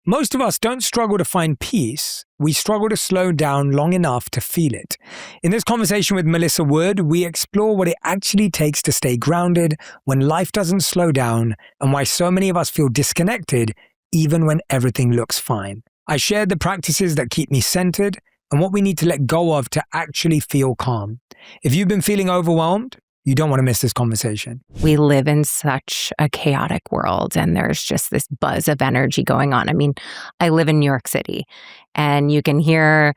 Most of us don't struggle to find peace. We struggle to slow down long enough to feel it. In this conversation with Melissa Wood, we explore what it actually takes to stay grounded when life doesn't slow down and why so many of us feel disconnected even when everything looks fine. I shared the practices that keep me centered and what we need to let go of to actually feel calm. If you've been feeling overwhelmed, you don't want to miss this conversation. We live in such a chaotic world and there's just this buzz of energy going on. I mean, I live in New York City and you can hear,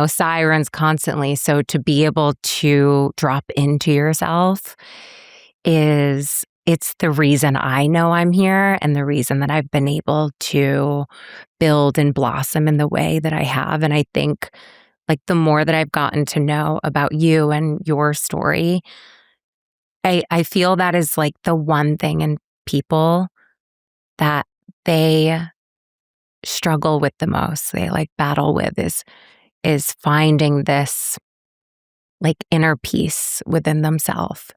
sirens constantly. So to be able to drop into yourself it's the reason I know I'm here and the reason that I've been able to build and blossom in the way that I have. And I think the more that I've gotten to know about you and your story, I feel that is the one thing in people that they struggle with the most. They battle with is finding this inner peace within themselves.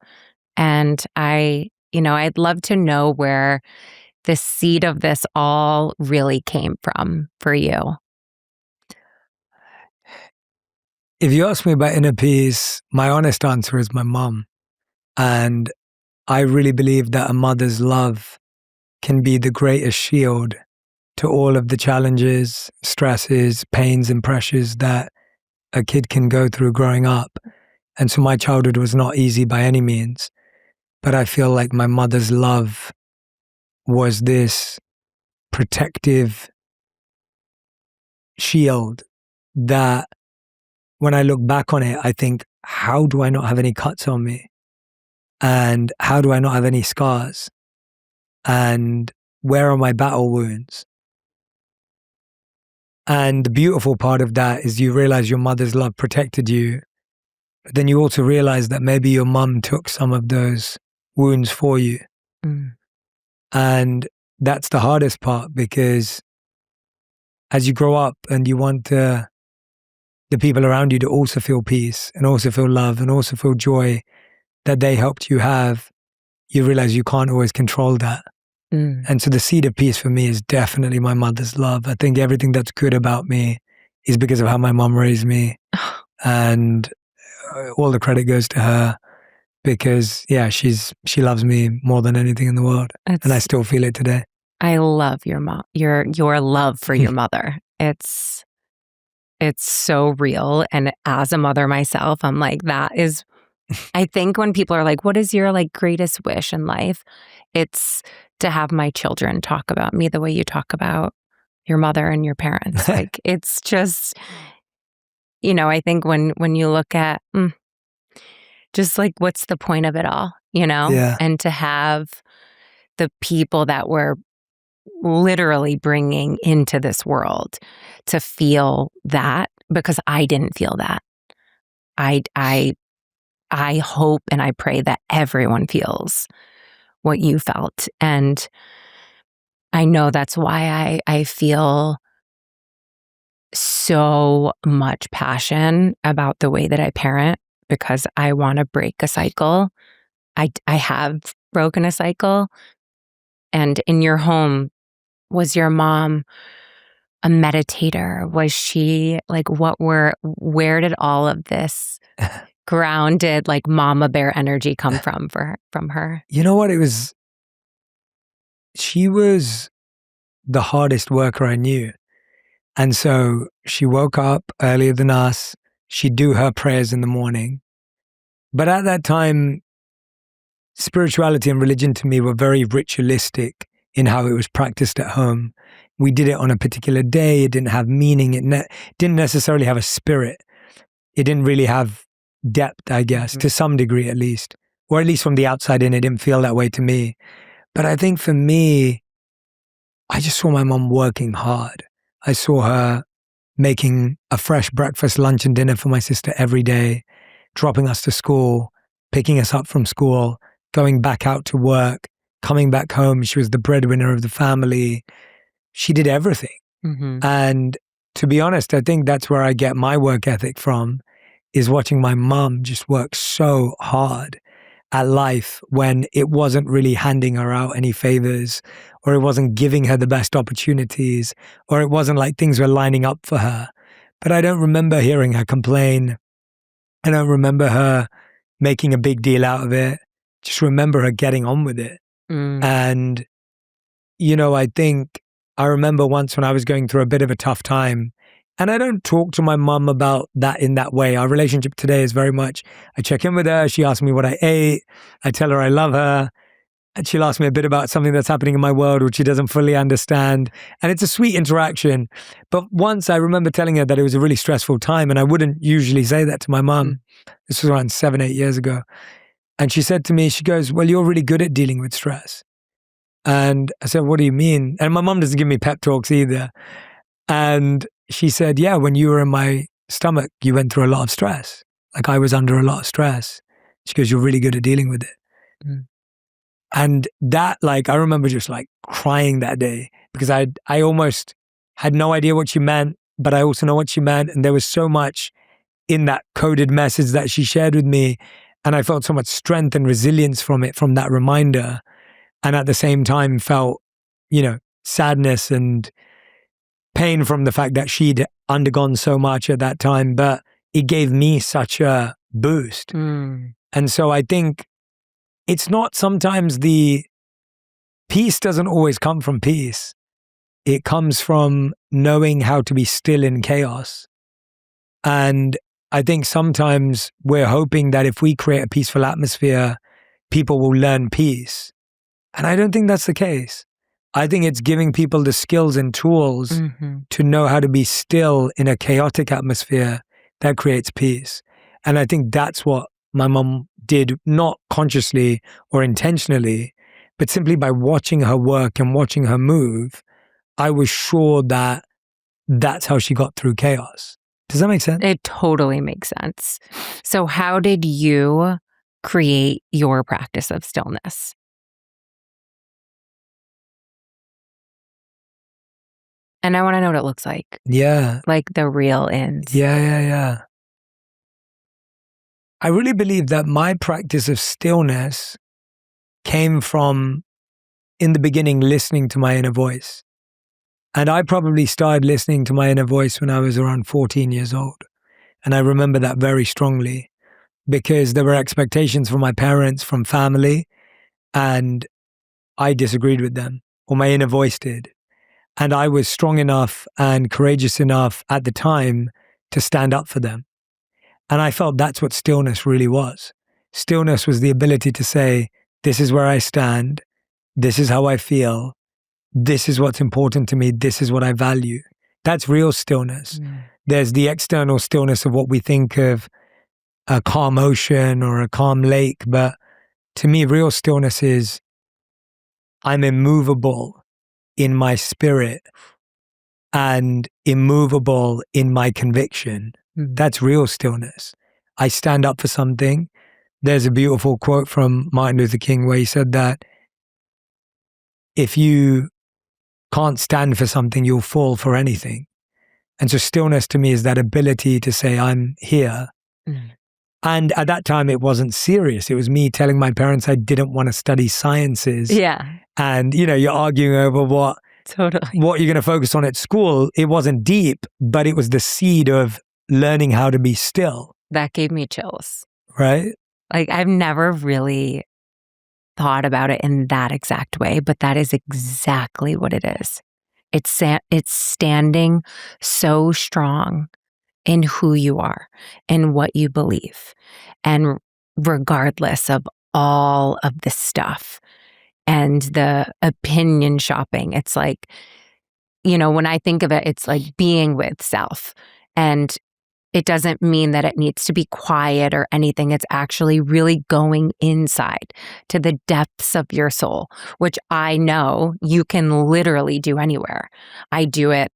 And I'd love to know where the seed of this all really came from for you. If you ask me about inner peace, my honest answer is my mom. And I really believe that a mother's love can be the greatest shield to all of the challenges, stresses, pains, and pressures that a kid can go through growing up. And so my childhood was not easy by any means, but I feel like my mother's love was this protective shield that when I look back on it, I think, how do I not have any cuts on me? And how do I not have any scars? And where are my battle wounds? And the beautiful part of that is you realize your mother's love protected you, but then you also realize that maybe your mum took some of those wounds for you. Mm. And that's the hardest part, because as you grow up and you want the people around you to also feel peace and also feel love and also feel joy that they helped you have, you realize you can't always control that. Mm. And so the seed of peace for me is definitely my mother's love. I think everything that's good about me is because of how my mom raised me. And all the credit goes to her because, she loves me more than anything in the world. And I still feel it today. I love your mom, your love for your mother. It's so real. And as a mother myself, I'm that is, I think when people are what is your greatest wish in life? It's to have my children talk about me the way you talk about your mother and your parents. It's just, I think when you look at just what's the point of it all, Yeah. And to have the people that we're literally bringing into this world to feel that, because I didn't feel that. I hope and I pray that everyone feels what you felt. And I know that's why I feel so much passion about the way that I parent, because I want to break a cycle. I have broken a cycle. And in your home, was your mom a meditator? Was she where did all of this grounded mama bear energy come from her? You know what? She was the hardest worker I knew. And so she woke up earlier than us. She'd do her prayers in the morning. But at that time, spirituality and religion to me were very ritualistic in how it was practiced at home. We did it on a particular day. It didn't have meaning. It didn't necessarily have a spirit. It didn't really have depth, I guess, to some degree at least. Or at least from the outside in, it didn't feel that way to me. But I think for me, I just saw my mom working hard. I saw her making a fresh breakfast, lunch, and dinner for my sister every day, dropping us to school, picking us up from school, going back out to work, coming back home. She was the breadwinner of the family. She did everything. Mm-hmm. And to be honest, I think that's where I get my work ethic from, is watching my mom just work so hard. at life when it wasn't really handing her out any favors, or it wasn't giving her the best opportunities, or it wasn't like things were lining up for her. But I don't remember hearing her complain. I don't remember her making a big deal out of it. Just remember her getting on with it. And, I think I remember once when I was going through a bit of a tough time, and I don't talk to my mum about that in that way. Our relationship today is very much, I check in with her. She asks me what I ate. I tell her I love her. And she'll ask me a bit about something that's happening in my world, which she doesn't fully understand. And it's a sweet interaction. But once I remember telling her that it was a really stressful time, and I wouldn't usually say that to my mum. This was around 7-8 years ago. And she said to me, she goes, well, you're really good at dealing with stress. And I said, what do you mean? And my mum doesn't give me pep talks either. And she said, yeah, when you were in my stomach, you went through a lot of stress. Like I was under a lot of stress. She goes, you're really good at dealing with it. And that, I remember just crying that day because I almost had no idea what she meant, but I also know what she meant. And there was so much in that coded message that she shared with me. And I felt so much strength and resilience from it, from that reminder. And at the same time felt, sadness and pain from the fact that she'd undergone so much at that time, but it gave me such a boost. And so I think it's not sometimes the peace doesn't always come from peace. It comes from knowing how to be still in chaos. And I think sometimes we're hoping that if we create a peaceful atmosphere, people will learn peace. And I don't think that's the case. I think it's giving people the skills and tools to know how to be still in a chaotic atmosphere that creates peace. And I think that's what my mom did, not consciously or intentionally, but simply by watching her work and watching her move, I was sure that that's how she got through chaos. Does that make sense? It totally makes sense. So how did you create your practice of stillness? And I want to know what it looks like. Yeah. Like the real ins. Yeah. I really believe that my practice of stillness came from, in the beginning, listening to my inner voice. And I probably started listening to my inner voice when I was around 14 years old. And I remember that very strongly because there were expectations from my parents, from family, and I disagreed with them, or my inner voice did. And I was strong enough and courageous enough at the time to stand up for them. And I felt that's what stillness really was. Stillness was the ability to say, this is where I stand. This is how I feel. This is what's important to me. This is what I value. That's real stillness. There's the external stillness of what we think of a calm ocean or a calm lake. But to me, real stillness is I'm immovable in my spirit and immovable in my conviction. That's real stillness. I stand up for something. There's a beautiful quote from Martin Luther King where he said that if you can't stand for something, you'll fall for anything. And so stillness to me is that ability to say, I'm here. And at that time, it wasn't serious. It was me telling my parents I didn't want to study sciences. Yeah. And, you're arguing over what you're going to focus on at school. It wasn't deep, but it was the seed of learning how to be still. That gave me chills. Right? I've never really thought about it in that exact way, but that is exactly what it is. It's standing so strong in who you are and what you believe. And regardless of all of the stuff and the opinion shopping, it's when I think of it, it's like being with self. And it doesn't mean that it needs to be quiet or anything. It's actually really going inside to the depths of your soul, which I know you can literally do anywhere. I do it,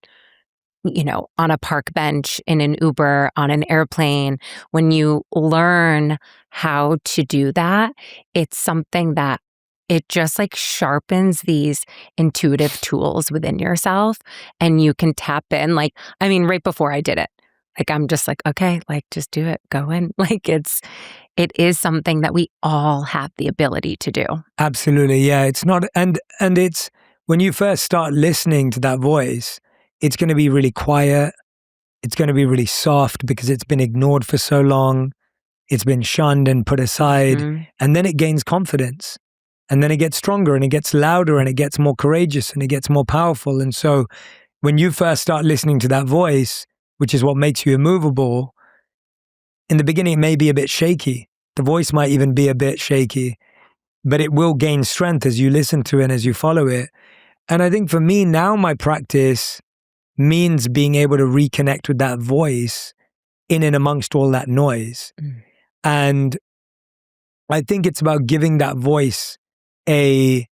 on a park bench, in an Uber, on an airplane. When you learn how to do that, it's something that it just sharpens these intuitive tools within yourself, and you can tap in. Right before I did it, I'm just okay, just do it, go in. it is something that we all have the ability to do. Absolutely. Yeah. It's not, and it's when you first start listening to that voice, it's going to be really quiet. It's going to be really soft because it's been ignored for so long. It's been shunned and put aside. And then it gains confidence. And then it gets stronger and it gets louder and it gets more courageous and it gets more powerful. And so when you first start listening to that voice, which is what makes you immovable, in the beginning, it may be a bit shaky. The voice might even be a bit shaky, but it will gain strength as you listen to it and as you follow it. And I think for me now, my practice means being able to reconnect with that voice in and amongst all that noise. And I think it's about giving that voice a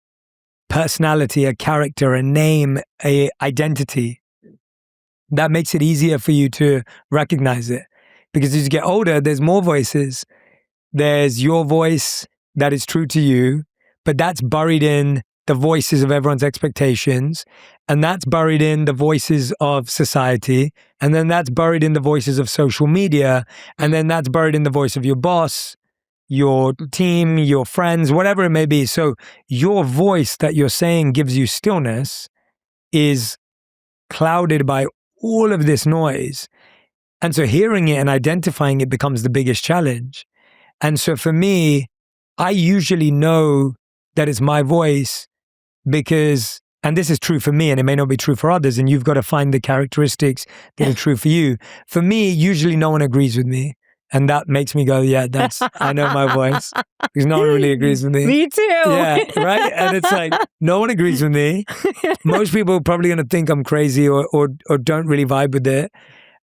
personality, a character, a name, a identity that makes it easier for you to recognize it. Because as you get older, there's more voices. There's your voice that is true to you, but that's buried in the voices of everyone's expectations. And that's buried in the voices of society. And then that's buried in the voices of social media. And then that's buried in the voice of your boss, your team, your friends, whatever it may be. So your voice that you're saying gives you stillness is clouded by all of this noise. And so hearing it and identifying it becomes the biggest challenge. And so for me, I usually know that it's my voice because, and this is true for me and it may not be true for others, and you've got to find the characteristics that are true for you. For me, usually no one agrees with me. And that makes me go, yeah, I know my voice. Because no one really agrees with me. Me too. Yeah, right? And it's like, no one agrees with me. Most people are probably going to think I'm crazy or don't really vibe with it.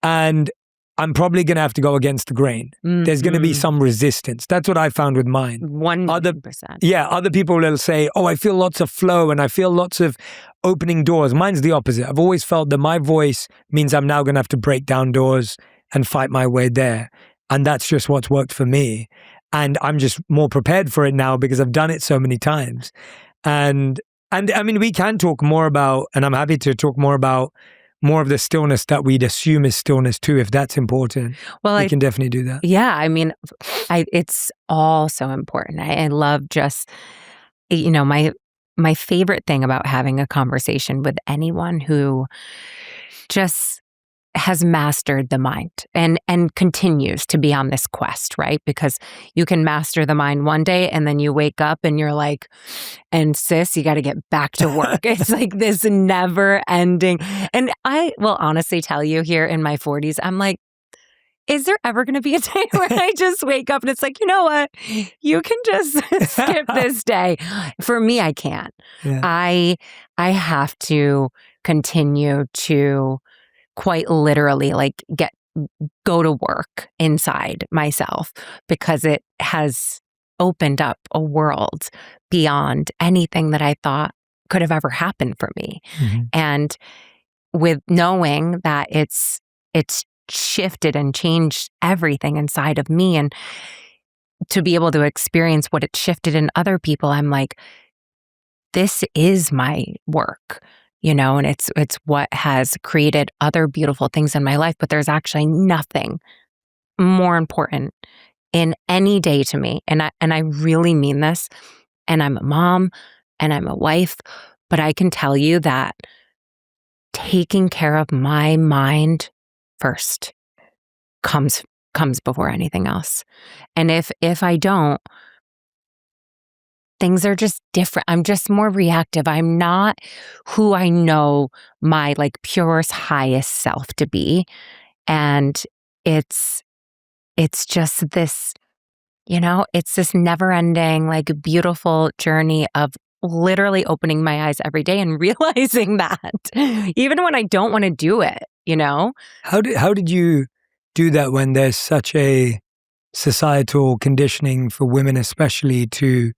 And I'm probably going to have to go against the grain. There's going to be some resistance. That's what I found with mine. 100%. Other people will say, oh, I feel lots of flow and I feel lots of opening doors. Mine's the opposite. I've always felt that my voice means I'm now going to have to break down doors and fight my way there. And that's just what's worked for me. And I'm just more prepared for it now because I've done it so many times. And I mean, we can talk more about, and I'm happy to talk more about more of the stillness that we'd assume is stillness too, if that's important. Well, we can definitely do that. Yeah. I mean, it's all so important. I love just, my favorite thing about having a conversation with anyone who just has mastered the mind and continues to be on this quest, right? Because you can master the mind one day and then you wake up and you're like, and sis, you got to get back to work. It's like this never ending. And I will honestly tell you, here in my 40s, I'm like, is there ever going to be a day where I just wake up and it's like, you know what? You can just skip this day. For me, I can't. Yeah. I have to continue to quite literally like go to work inside myself because it has opened up a world beyond anything that I thought could have ever happened for me. And with knowing that it's shifted and changed everything inside of me, and to be able to experience what it shifted in other people, I'm like, this is my work. And it's what has created other beautiful things in my life, but there's actually nothing more important in any day to me. And I really mean this. And I'm a mom and I'm a wife, but I can tell you that taking care of my mind first comes before anything else. And if I don't, things are just different. I'm just more reactive. I'm not who I know my like purest, highest self to be. And it's just this, it's this never ending, like beautiful journey of literally opening my eyes every day and realizing that even when I don't want to do it, How did you do that when there's such a societal conditioning for women, especially to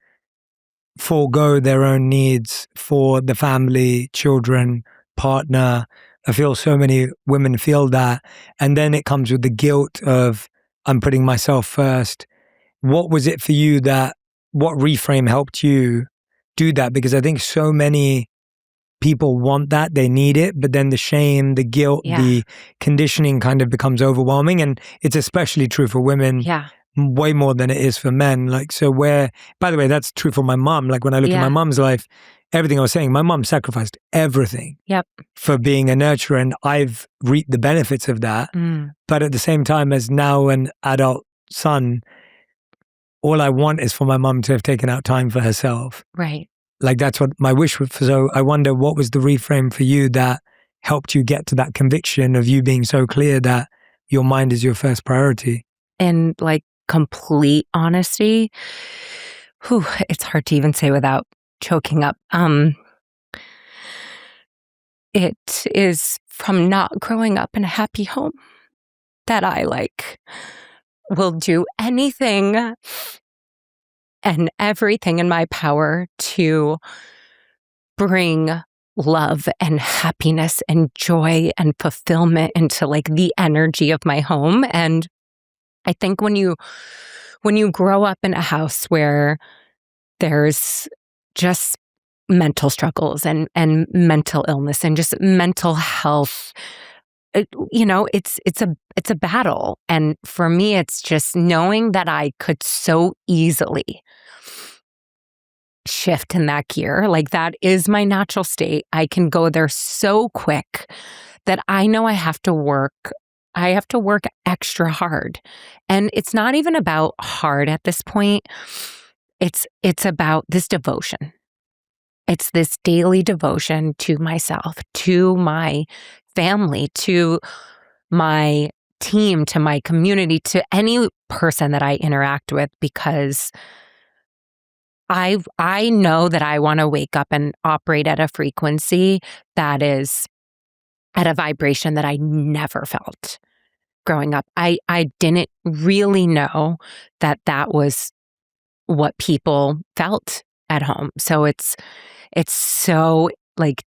forego their own needs for the family, children, partner? I feel so many women feel that. And then it comes with the guilt of, I'm putting myself first. What was it for you what reframe helped you do that? Because I think so many people want that, they need it, but then the shame, the guilt, the conditioning kind of becomes overwhelming. And it's especially true for women. Yeah. way more than it is for men. Like, so where, by the way, that's true for my mom. Like when I look at my mom's life, everything I was saying, my mom sacrificed everything for being a nurturer, and I've reaped the benefits of that. But at the same time, as now an adult son, all I want is for my mom to have taken out time for herself. Right. Like that's what my wish was. So I wonder, what was the reframe for you that helped you get to that conviction of you being so clear that your mind is your first priority? And like complete honesty, it's hard to even say without choking up. It is from not growing up in a happy home that I will do anything and everything in my power to bring love and happiness and joy and fulfillment into the energy of my home. And I think when you grow up in a house where there's just mental struggles and mental illness and just mental health, it's a battle. And for me, it's just knowing that I could so easily shift in that gear. Like that is my natural state. I can go there so quick that I know I have to work extra hard. And it's not even about hard at this point. It's about this devotion. It's this daily devotion to myself, to my family, to my team, to my community, to any person that I interact with, because I know that I want to wake up and operate at a frequency that is at a vibration that I never felt growing up. I didn't really know that was what people felt at home. So it's so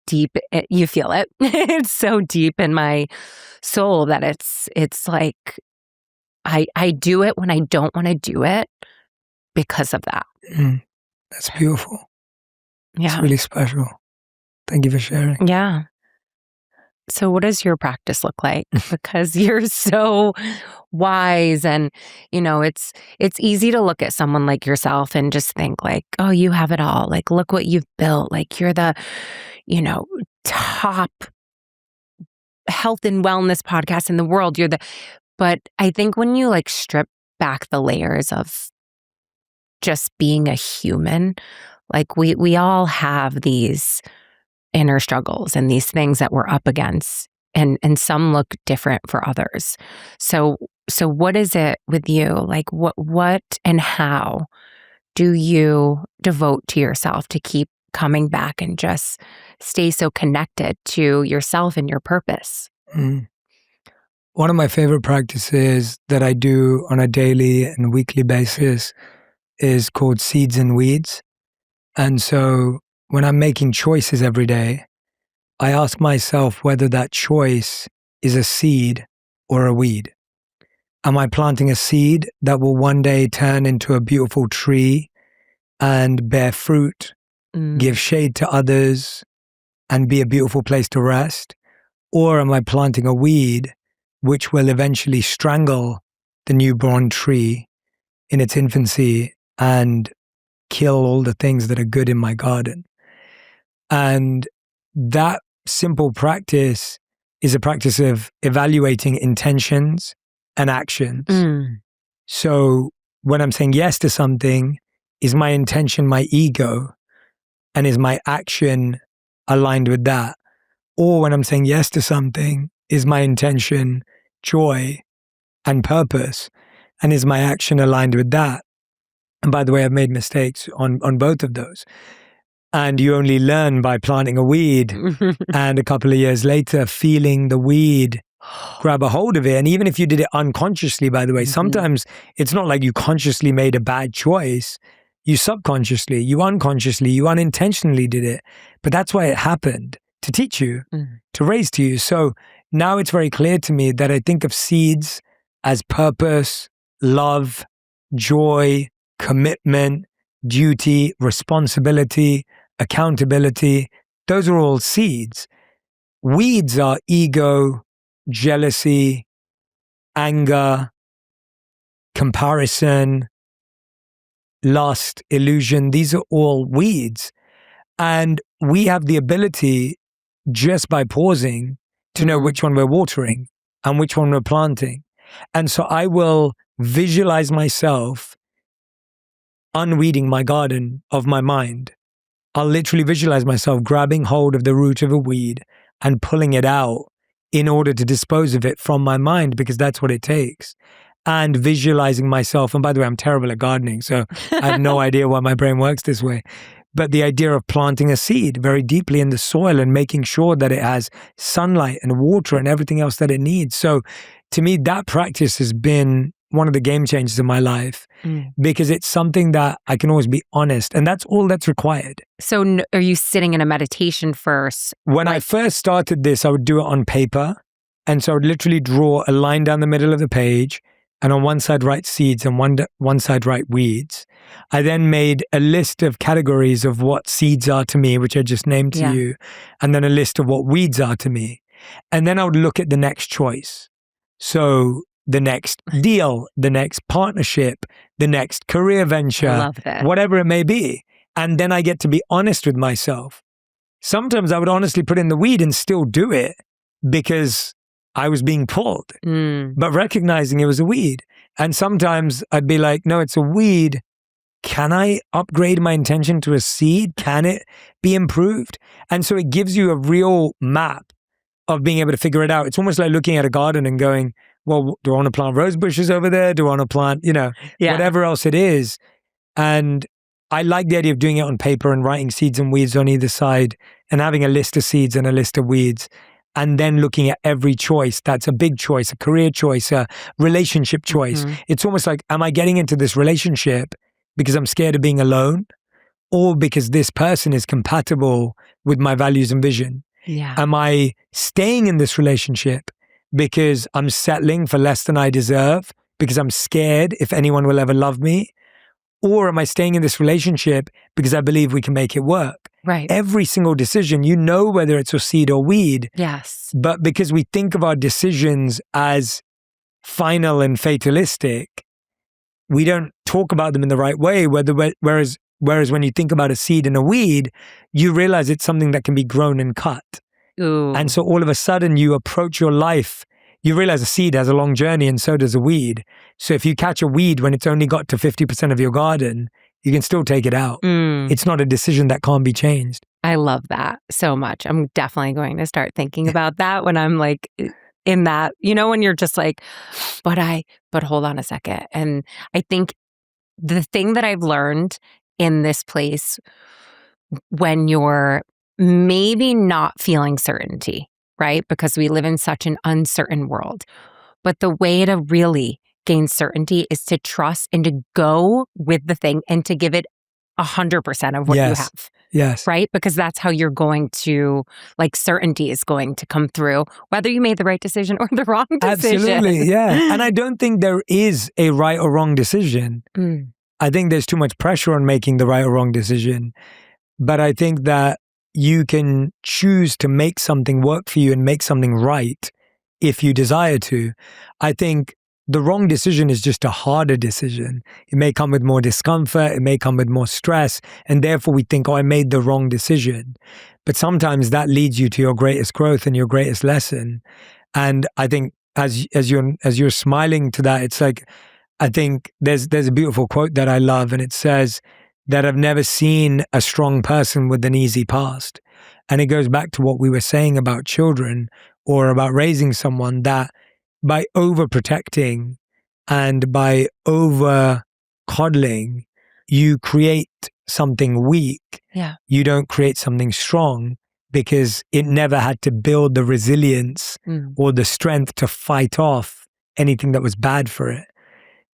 deep, you feel it. It's so deep in my soul that it's like I do it when I don't want to do it because of that. That's beautiful. Yeah. It's really special. Thank you for sharing. Yeah. So what does your practice look like? Because you're so wise, and it's easy to look at someone like yourself and just think oh, you have it all. Look what you've built. You're the top health and wellness podcast in the world. But I think when you strip back the layers of just being a human, we all have these inner struggles and these things that we're up against, and some look different for others. So what is it with you? What and how do you devote to yourself to keep coming back and just stay so connected to yourself and your purpose? One of my favorite practices that I do on a daily and weekly basis is called seeds and weeds. And so when I'm making choices every day, I ask myself whether that choice is a seed or a weed. Am I planting a seed that will one day turn into a beautiful tree and bear fruit, give shade to others, and be a beautiful place to rest? Or am I planting a weed which will eventually strangle the newborn tree in its infancy and kill all the things that are good in my garden? And that simple practice is a practice of evaluating intentions and actions. So when I'm saying yes to something, is my intention my ego? And is my action aligned with that? Or when I'm saying yes to something, is my intention joy and purpose? And is my action aligned with that? And by the way, I've made mistakes on both of those. And you only learn by planting a weed and a couple of years later feeling the weed grab a hold of it. And even if you did it unconsciously, by the way, sometimes it's not like you consciously made a bad choice. You subconsciously, you unconsciously, you unintentionally did it. But that's why it happened, to teach you, to raise to you. So now it's very clear to me that I think of seeds as purpose, love, joy, commitment, duty, responsibility, accountability. Those are all seeds. Weeds are ego, jealousy, anger, comparison, lust, illusion. These are all weeds. And we have the ability, just by pausing, to know which one we're watering and which one we're planting. And so I will visualize myself unweeding my garden of my mind. I'll literally visualize myself grabbing hold of the root of a weed and pulling it out in order to dispose of it from my mind, because that's what it takes. And visualizing myself, and by the way, I'm terrible at gardening, so I have no idea why my brain works this way. But the idea of planting a seed very deeply in the soil and making sure that it has sunlight and water and everything else that it needs. So to me, that practice has been one of the game changers in my life, because it's something that I can always be honest, and that's all that's required. So are you sitting in a meditation first? When I first started this, I would do it on paper. And so I would literally draw a line down the middle of the page, and on one side write seeds and one side write weeds. I then made a list of categories of what seeds are to me, which I just named to you, and then a list of what weeds are to me. And then I would look at the next choice. So the next deal, the next partnership, the next career venture, whatever it may be. And then I get to be honest with myself. Sometimes I would honestly put in the weed and still do it because I was being pulled, but recognizing it was a weed. And sometimes I'd be like, no, it's a weed. Can I upgrade my intention to a seed? Can it be improved? And so it gives you a real map of being able to figure it out. It's almost like looking at a garden and going, well, do I want to plant rose bushes over there? Do I want to plant, whatever else it is? And I like the idea of doing it on paper and writing seeds and weeds on either side and having a list of seeds and a list of weeds. And then looking at every choice. That's a big choice, a career choice, a relationship choice. It's almost like, am I getting into this relationship because I'm scared of being alone, or because this person is compatible with my values and vision? Am I staying in this relationship because I'm settling for less than I deserve, because I'm scared if anyone will ever love me? Or am I staying in this relationship because I believe we can make it work? Right. Every single decision, whether it's a seed or weed. Yes. But because we think of our decisions as final and fatalistic, we don't talk about them in the right way. Whereas when you think about a seed and a weed, you realize it's something that can be grown and cut. Ooh. And so all of a sudden you approach your life, you realize a seed has a long journey and so does a weed. So if you catch a weed when it's only got to 50% of your garden, you can still take it out. It's not a decision that can't be changed. I love that so much. I'm definitely going to start thinking about that when I'm like in that, when you're just like, but hold on a second. And I think the thing that I've learned in this place, when you're maybe not feeling certainty, right? Because we live in such an uncertain world. But the way to really gain certainty is to trust and to go with the thing and to give it 100% of what you have. Yes. Right? Because that's how you're going to, certainty is going to come through, whether you made the right decision or the wrong decision. Absolutely, yeah. And I don't think there is a right or wrong decision. I think there's too much pressure on making the right or wrong decision. But I think that you can choose to make something work for you and make something right if you desire to. I think the wrong decision is just a harder decision. It may come with more discomfort, it may come with more stress, and therefore we think, I made the wrong decision. But sometimes that leads you to your greatest growth and your greatest lesson. And I think as you're smiling to that, it's like, I think there's a beautiful quote that I love, and it says that I've never seen a strong person with an easy past. And it goes back to what we were saying about children or about raising someone, that by overprotecting and by over coddling, you create something weak. Yeah. You don't create something strong, because it never had to build the resilience or the strength to fight off anything that was bad for it.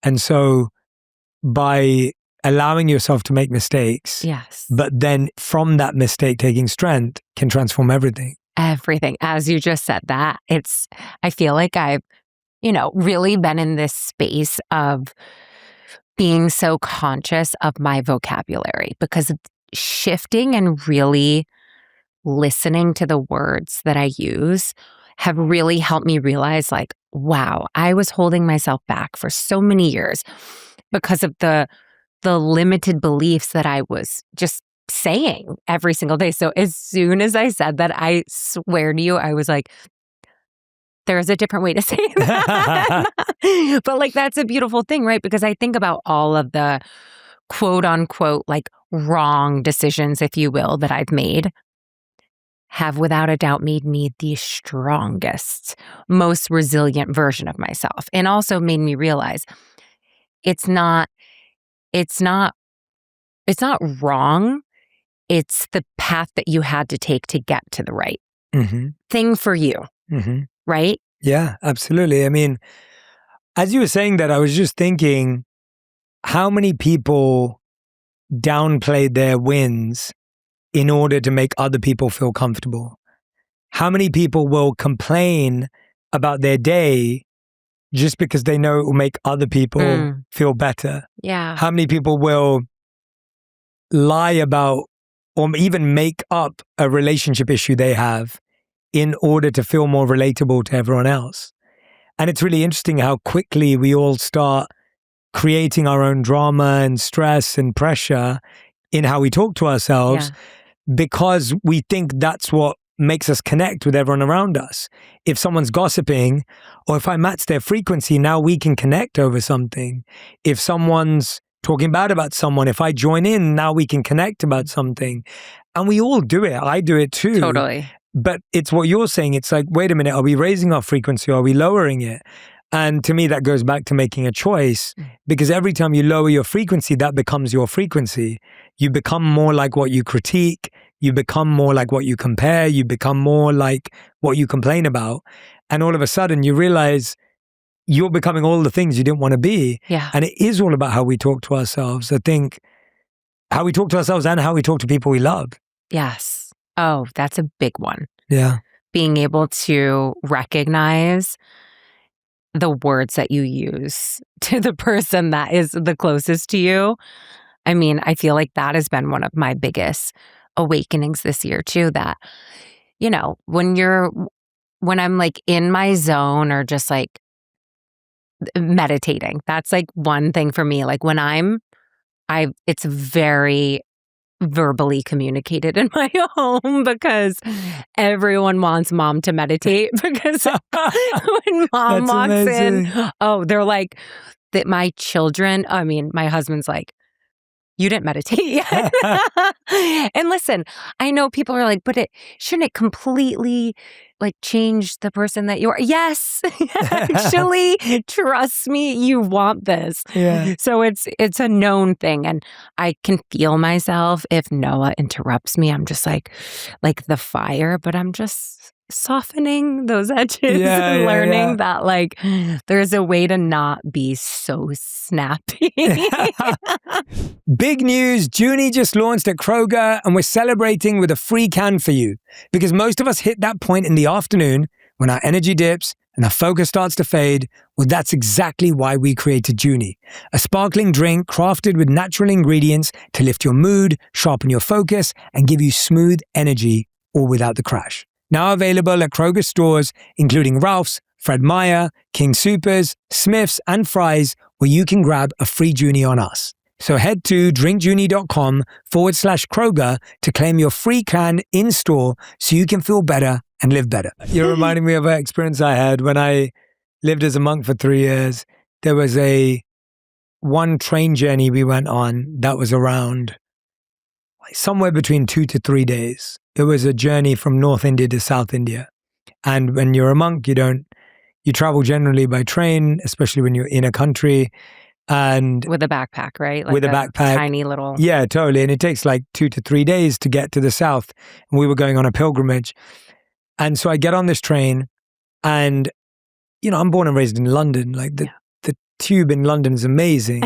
And so by allowing yourself to make mistakes, but then from that mistake taking strength, can transform everything. Everything. As you just said that, I feel like I've really been in this space of being so conscious of my vocabulary, because of shifting and really listening to the words that I use have really helped me realize, wow, I was holding myself back for so many years because of the limited beliefs that I was just saying every single day. So as soon as I said that, I swear to you, I was like, there's a different way to say that. But like, that's a beautiful thing, right? Because I think about all of the quote unquote, like wrong decisions, if you will, that I've made have without a doubt made me the strongest, most resilient version of myself. And also made me realize it's not, it's not, it's not wrong. It's the path that you had to take to get to the right thing for you. Right? Yeah, absolutely. I mean, as you were saying that, I was just thinking how many people downplayed their wins in order to make other people feel comfortable. How many people will complain about their day just because they know it will make other people feel better? Yeah. How many people will lie about or even make up a relationship issue they have in order to feel more relatable to everyone else? And it's really interesting how quickly we all start creating our own drama and stress and pressure in how we talk to ourselves because we think that's what makes us connect with everyone around us. If someone's gossiping or if I match their frequency, now we can connect over something. If someone's talking bad about someone, if I join in, now we can connect about something. And we all do it. I do it too. Totally. But it's what you're saying. It's like, wait a minute, are we raising our frequency? Or are we lowering it? And to me, that goes back to making a choice, because every time you lower your frequency, that becomes your frequency. You become more like what you critique. You become more like what you compare. You become more like what you complain about. And all of a sudden you realize you're becoming all the things you didn't want to be. Yeah. And it is all about how we talk to ourselves. I think how we talk to ourselves and how we talk to people we love. Yes. Oh, that's a big one. Yeah. Being able to recognize the words that you use to the person that is the closest to you. I mean, I feel like that has been one of my biggest awakenings this year too, that, you know, when I'm like in my zone or just like meditating, that's like one thing for me. Like when it's very verbally communicated in my home because everyone wants mom to meditate because when mom walks in, they're like that. My children, I mean, my husband's like, you didn't meditate yet. And listen, I know people are like, but shouldn't it completely like change the person that you are? Yes, actually, trust me, you want this. Yeah. So it's a known thing. And I can feel myself if Noah interrupts me, I'm just like the fire, but I'm just softening those edges and learning that like there's a way to not be so snappy. Big news, Junie just launched at Kroger and we're celebrating with a free can for you. Because most of us hit that point in the afternoon when our energy dips and our focus starts to fade. Well, that's exactly why we created Junie, a sparkling drink crafted with natural ingredients to lift your mood, sharpen your focus, and give you smooth energy, all without the crash. Now available at Kroger stores, including Ralph's, Fred Meyer, King Soopers, Smith's, and Fry's, where you can grab a free Junie on us. So head to drinkjunie.com/Kroger to claim your free can in store so you can feel better and live better. You're reminding me of an experience I had when I lived as a monk for 3 years. There was one train journey we went on that was around somewhere between 2 to 3 days. It was a journey from North India to South India. And when you're a monk, you travel generally by train, especially when you're in a country. And with a backpack, right? Like with a backpack. Tiny little. Yeah, totally. And it takes like 2 to 3 days to get to the south. And we were going on a pilgrimage. And so I get on this train and, I'm born and raised in London. Like the tube in London is amazing.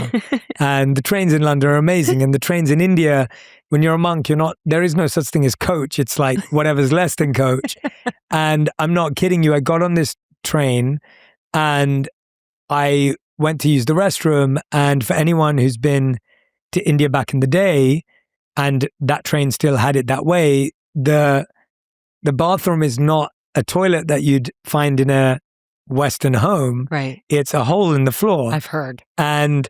And the trains in London are amazing. And the trains in India, when you're a monk, there is no such thing as coach. It's like whatever's less than coach. And I'm not kidding you. I got on this train and I went to use the restroom. And for anyone who's been to India back in the day, and that train still had it that way, the bathroom is not a toilet that you'd find in a Western home. Right. It's a hole in the floor. I've heard. And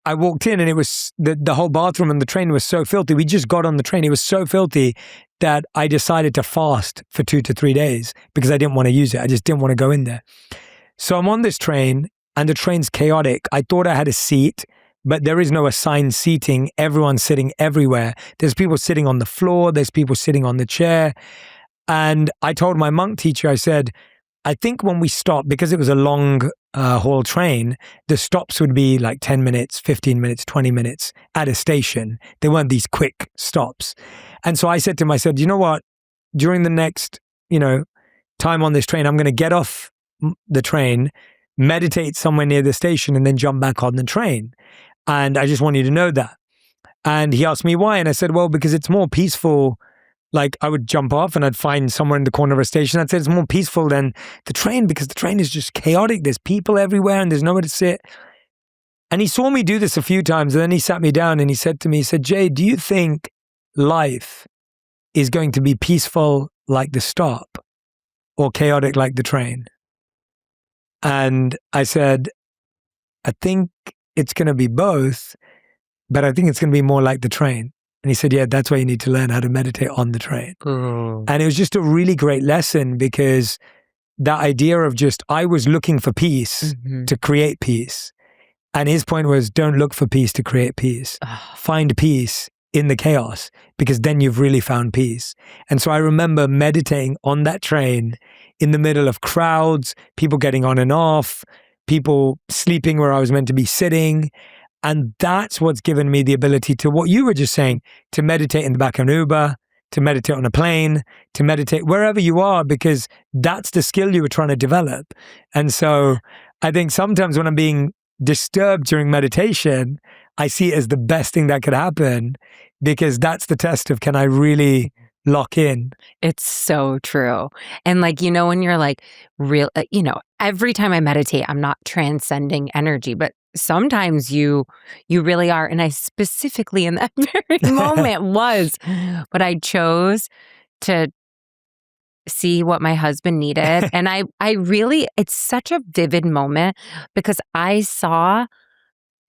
I walked in and it was the whole bathroom and the train was so filthy. We just got on the train. It was so filthy that I decided to fast for 2 to 3 days because I didn't want to use it. I just didn't want to go in there. So I'm on this train and the train's chaotic. I thought I had a seat, but there is no assigned seating. Everyone's sitting everywhere. There's people sitting on the floor. There's people sitting on the chair. And I told my monk teacher, I said, I think when we stop, because it was a long haul train, the stops would be like 10 minutes, 15 minutes, 20 minutes at a station. They weren't these quick stops. And so I said to him, I said, you know what? During the next, time on this train, I'm going to get off the train, meditate somewhere near the station, and then jump back on the train. And I just want you to know that. And he asked me why. And I said, well, because it's more peaceful. Like I would jump off and I'd find somewhere in the corner of a station. I'd say it's more peaceful than the train because the train is just chaotic. There's people everywhere and there's nowhere to sit. And he saw me do this a few times and then he sat me down and he said to me, he said, Jay, do you think life is going to be peaceful like the stop or chaotic like the train? And I said, I think it's going to be both, but I think it's going to be more like the train. And he said, yeah, that's why you need to learn how to meditate on the train. And it was just a really great lesson because that idea of just, I was looking for peace to create peace. And his point was, don't look for peace to create peace. Find peace in the chaos because then you've really found peace. And so I remember meditating on that train in the middle of crowds, people getting on and off, people sleeping where I was meant to be sitting. And that's what's given me the ability to, what you were just saying, to meditate in the back of an Uber, to meditate on a plane, to meditate wherever you are, because that's the skill you were trying to develop. And so I think sometimes when I'm being disturbed during meditation, I see it as the best thing that could happen because that's the test of, can I really lock in? It's so true. And when you're like real, every time I meditate, I'm not transcending energy, but sometimes you really are. And I specifically in that very moment was, but I chose to see what my husband needed. And I really, it's such a vivid moment because I saw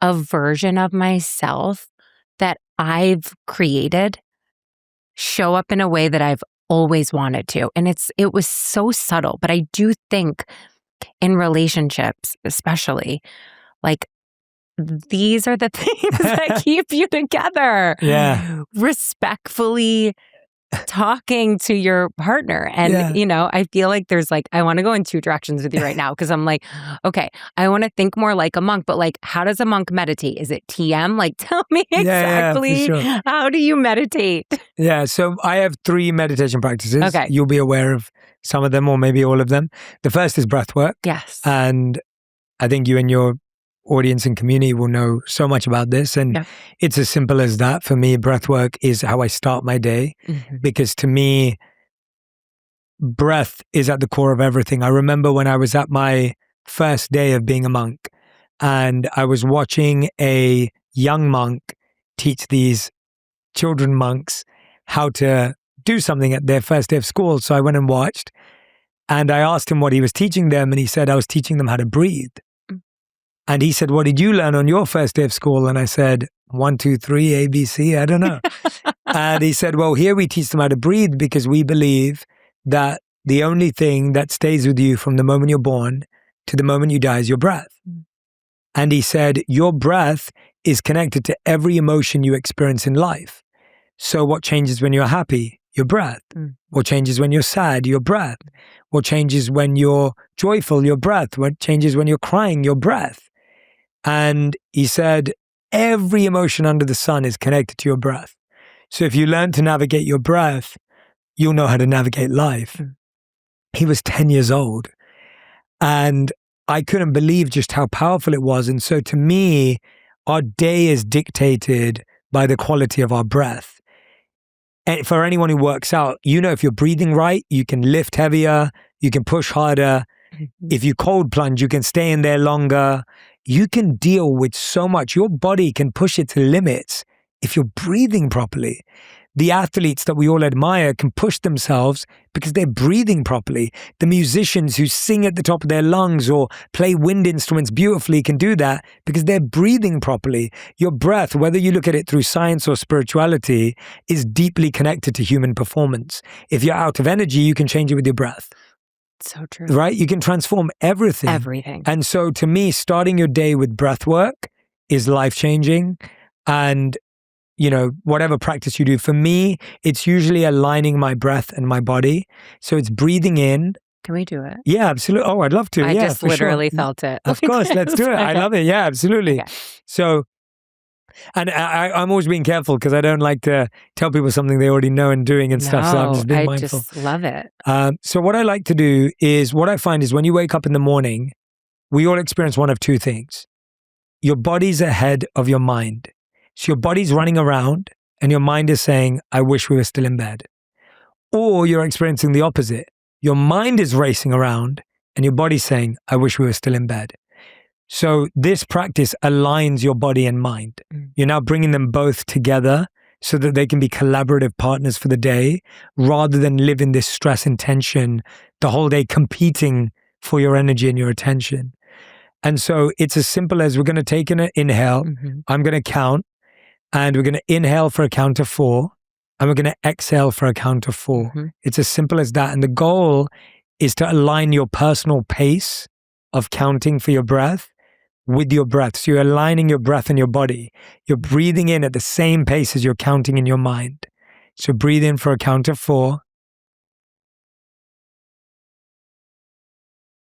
a version of myself that I've created show up in a way that I've always wanted to. And it was so subtle, but I do think in relationships, especially, these are the things that keep you together. Yeah. Respectfully talking to your partner. And, I feel like there's I want to go in two directions with you right now because I'm like, okay, I want to think more like a monk, but how does a monk meditate? Is it TM? Tell me exactly how do you meditate? Yeah. So I have 3 meditation practices. Okay. You'll be aware of some of them or maybe all of them. The first is breath work. Yes. And I think you and your audience and community will know so much about this. And it's as simple as that. For me, breath work is how I start my day because to me, breath is at the core of everything. I remember when I was at my first day of being a monk and I was watching a young monk teach these children monks how to do something at their first day of school. So I went and watched and I asked him what he was teaching them. And he said, I was teaching them how to breathe. And he said, what did you learn on your first day of school? And I said, 1, 2, 3, ABC, I don't know. And he said, well, here we teach them how to breathe because we believe that the only thing that stays with you from the moment you're born to the moment you die is your breath. And he said, your breath is connected to every emotion you experience in life. So what changes when you're happy? Your breath. What changes when you're sad? Your breath. What changes when you're joyful? Your breath. What changes when you're crying? Your breath. And he said, every emotion under the sun is connected to your breath. So if you learn to navigate your breath, you'll know how to navigate life. He was 10 years old. And I couldn't believe just how powerful it was. And so to me, our day is dictated by the quality of our breath. And for anyone who works out, if you're breathing right, you can lift heavier, you can push harder. If you cold plunge, you can stay in there longer. You can deal with so much. Your body can push its limits if you're breathing properly. The athletes that we all admire can push themselves because they're breathing properly. The musicians who sing at the top of their lungs or play wind instruments beautifully can do that because they're breathing properly. Your breath, whether you look at it through science or spirituality, is deeply connected to human performance. If you're out of energy, you can change it with your breath. So true. Right? You can transform everything. Everything. And so to me, starting your day with breath work is life-changing. And whatever practice you do, for me, it's usually aligning my breath and my body. So it's breathing in. Can we do it? Yeah, absolutely. Oh, I'd love to. I Yeah, just for literally sure. felt it. Of course, let's do it. I love it. Yeah, absolutely. Okay. So, and I'm always being careful because I don't like to tell people something they already know and doing and stuff. So I'm just being mindful. I just love it. So what I like to do is, what I find is when you wake up in the morning, we all experience one of two things. Your body's ahead of your mind. So your body's running around and your mind is saying, I wish we were still in bed. Or you're experiencing the opposite. Your mind is racing around and your body's saying, I wish we were still in bed. So this practice aligns your body and mind. You're now bringing them both together so that they can be collaborative partners for the day, rather than live in this stress and tension the whole day, competing for your energy and your attention. And so it's as simple as, we're going to take an inhale. I'm going to count. And we're going to inhale for a count of 4, and we're going to exhale for a count of 4. It's as simple as that. And the goal is to align your personal pace of counting for your breath with your breath. So you're aligning your breath and your body. You're breathing in at the same pace as you're counting in your mind. So breathe in for a count of 4.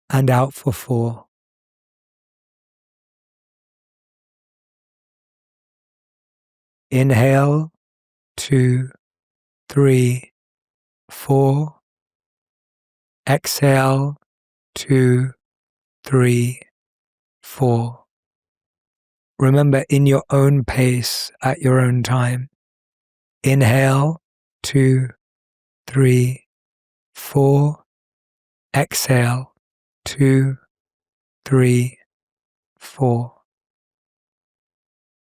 And out for 4. Inhale, 2, 3, 4. Exhale, 2, 3, 4. Remember, in your own pace, at your own time. Inhale, 2, 3, 4. Exhale, 2, 3, 4.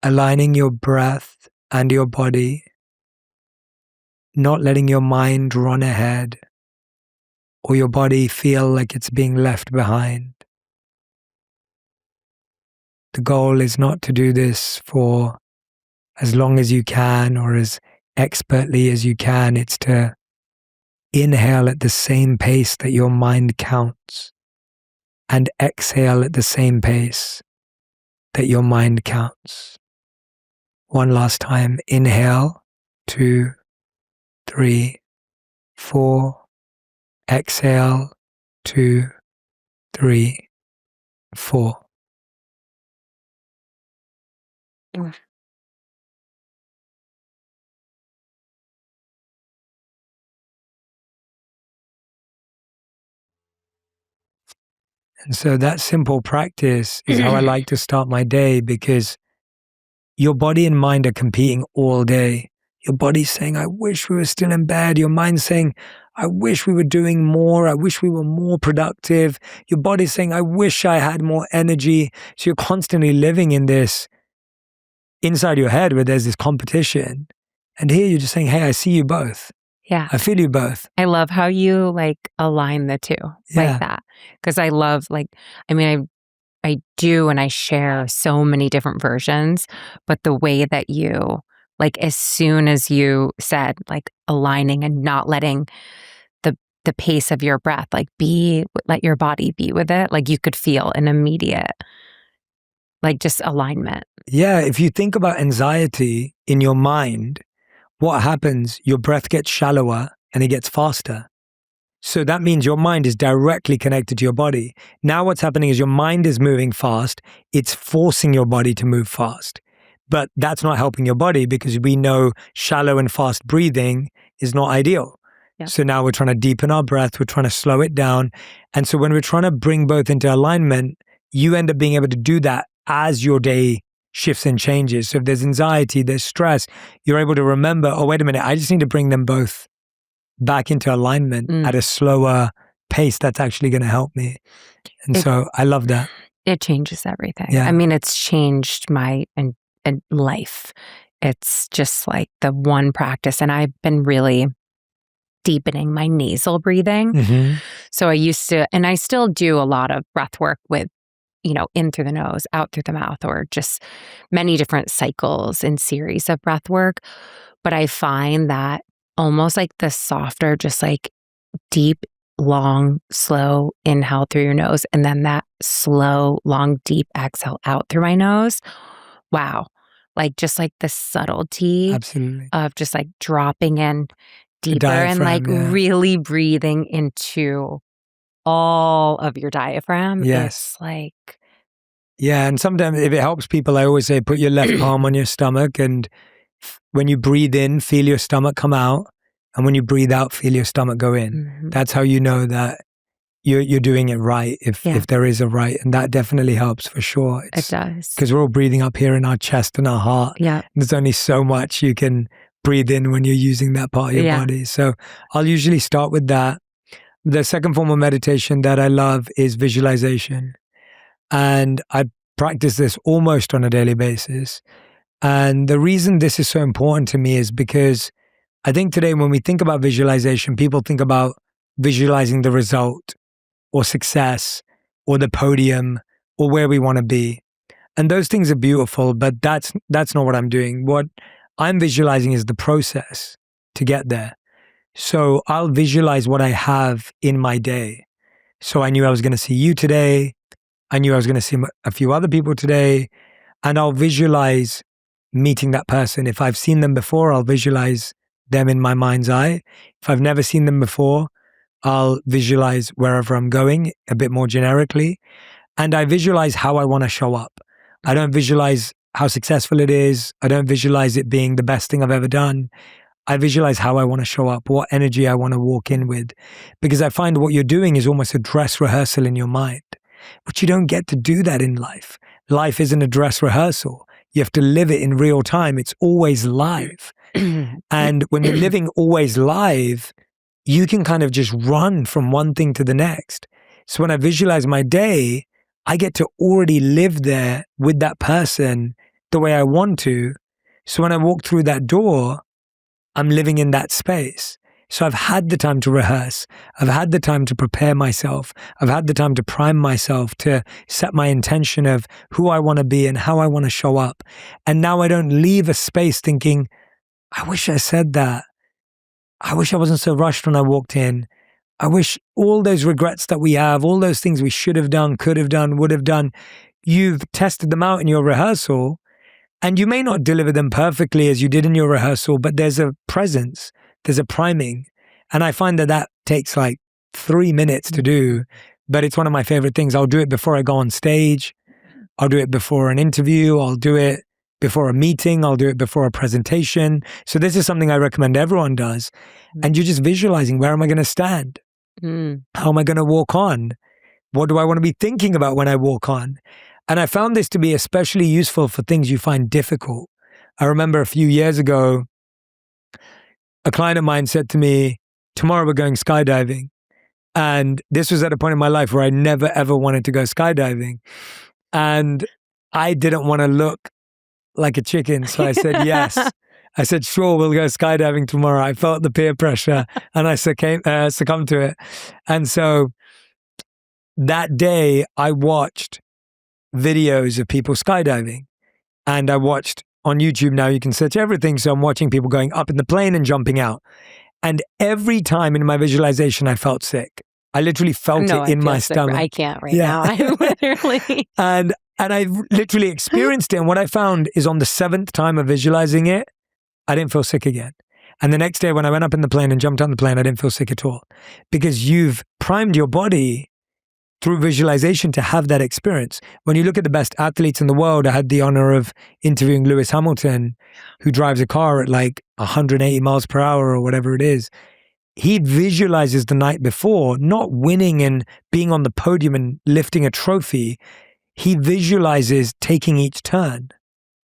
Aligning your breath and your body, not letting your mind run ahead or your body feel like it's being left behind. The goal is not to do this for as long as you can or as expertly as you can. It's to inhale at the same pace that your mind counts and exhale at the same pace that your mind counts. One last time. Inhale, 2, 3, 4. Exhale, 2, 3, 4. And so that simple practice is how I like to start my day, because your body and mind are competing all day. Your body's saying, I wish we were still in bed. Your mind's saying, I wish we were doing more. I wish we were more productive. Your body's saying, I wish I had more energy. So you're constantly living in this inside your head where there's this competition. And here you're just saying, hey, I see you both. Yeah. I feel you both. I love how you align the two like that. Because I love I do, and I share so many different versions, but the way that you, as soon as you said, aligning and not letting the pace of your breath, let your body be with it, you could feel an immediate, just alignment. Yeah. If you think about anxiety in your mind, what happens? Your breath gets shallower and it gets faster. So that means your mind is directly connected to your body. Now what's happening is your mind is moving fast. It's forcing your body to move fast. But that's not helping your body, because we know shallow and fast breathing is not ideal. Yeah. So now we're trying to deepen our breath. We're trying to slow it down. And so when we're trying to bring both into alignment, you end up being able to do that as your day shifts and changes. So if there's anxiety, there's stress, you're able to remember, oh, wait a minute, I just need to bring them both back into alignment at a slower pace. That's actually going to help me. And so I love that. It changes everything. Yeah. I mean, it's changed my life It's just like the one practice. And I've been really deepening my nasal breathing. Mm-hmm. So I used to, and I still do a lot of breath work with, in through the nose, out through the mouth, or just many different cycles and series of breath work. But I find that almost like the softer, just like deep, long, slow inhale through your nose, and then that slow, long, deep exhale out through my nose. Wow. Like just like the subtlety Absolutely. of just like dropping in The deeper and like diaphragm, yeah. really breathing into all of your diaphragm. Yes. It's like, Yeah, and sometimes if it helps people, I always say put your left palm on your stomach, and when you breathe in, feel your stomach come out, and when you breathe out, feel your stomach go in. mhm. That's how you know that you're doing it right, if there is a right, and that definitely helps for sure. It does. Because we're all breathing up here in our chest and our heart. Yeah. There's only so much you can breathe in when you're using that part of your body. So I'll usually start with that. The second form of meditation that I love is visualization. And I practice this almost on a daily basis. And the reason this is so important to me is because I think today when we think about visualization, people think about visualizing the result or success or the podium or where we want to be. And those things are beautiful, but that's not what I'm doing. What I'm visualizing is the process to get there. So I'll visualize what I have in my day. So I knew I was going to see you today. I knew I was going to see a few other people today, and I'll visualize meeting that person. If I've seen them before, I'll visualize them in my mind's eye. If I've never seen them before, I'll visualize wherever I'm going a bit more generically. And I visualize how I want to show up. I don't visualize how successful it is. I don't visualize it being the best thing I've ever done. I visualize how I want to show up, what energy I want to walk in with. Because I find what you're doing is almost a dress rehearsal in your mind. But you don't get to do that in life. Life isn't a dress rehearsal. You have to live it in real time. It's always live. And when you're living always live, you can kind of just run from one thing to the next. So when I visualize my day, I get to already live there with that person the way I want to. So when I walk through that door, I'm living in that space. So I've had the time to rehearse. I've had the time to prepare myself. I've had the time to prime myself, to set my intention of who I want to be and how I want to show up. And now I don't leave a space thinking, I wish I said that. I wish I wasn't so rushed when I walked in. I wish all those regrets that we have, all those things we should have done, could have done, would have done, you've tested them out in your rehearsal. And you may not deliver them perfectly as you did in your rehearsal, but there's a presence, there's a priming. And I find that takes like 3 minutes to do, but it's one of my favorite things. I'll do it before I go on stage. I'll do it before an interview. I'll do it before a meeting. I'll do it before a presentation. So this is something I recommend everyone does. And you're just visualizing, where am I going to stand? How am I going to walk on? What do I want to be thinking about when I walk on? And I found this to be especially useful for things you find difficult. I remember a few years ago, a client of mine said to me, tomorrow we're going skydiving. And this was at a point in my life where I never, ever wanted to go skydiving. And I didn't want to look like a chicken. So I said, yes. I said, sure, we'll go skydiving tomorrow. I felt the peer pressure and I succumbed to it. And so that day I watched videos of people skydiving, and I watched on YouTube. Now you can search everything. So I'm watching people going up in the plane and jumping out. And every time in my visualization, I felt sick. I literally felt it in my stomach. I can't now. I'm literally. And I literally experienced it. And what I found is on the 7th time of visualizing it, I didn't feel sick again. And the next day when I went up in the plane and jumped on the plane, I didn't feel sick at all. Because you've primed your body through visualization to have that experience. When you look at the best athletes in the world, I had the honor of interviewing Lewis Hamilton, who drives a car at like 180 miles per hour or whatever it is. He visualizes the night before, not winning and being on the podium and lifting a trophy. He visualizes taking each turn.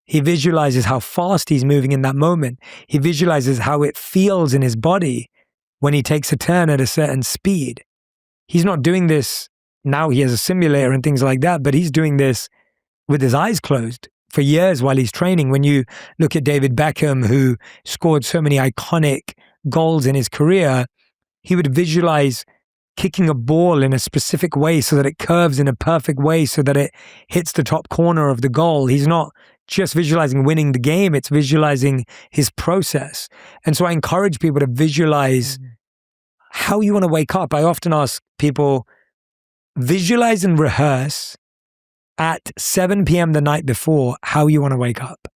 He visualizes how fast he's moving in that moment. He visualizes how it feels in his body when he takes a turn at a certain speed. He's not doing this. Now he has a simulator and things like that, but he's doing this with his eyes closed, for years while he's training. When you look at David Beckham, who scored so many iconic goals in his career, he would visualize kicking a ball in a specific way so that it curves in a perfect way so that it hits the top corner of the goal. He's not just visualizing winning the game, it's visualizing his process. And so I encourage people to visualize how you want to wake up. I often ask people, visualize and rehearse at 7 p.m. the night before how you want to wake up.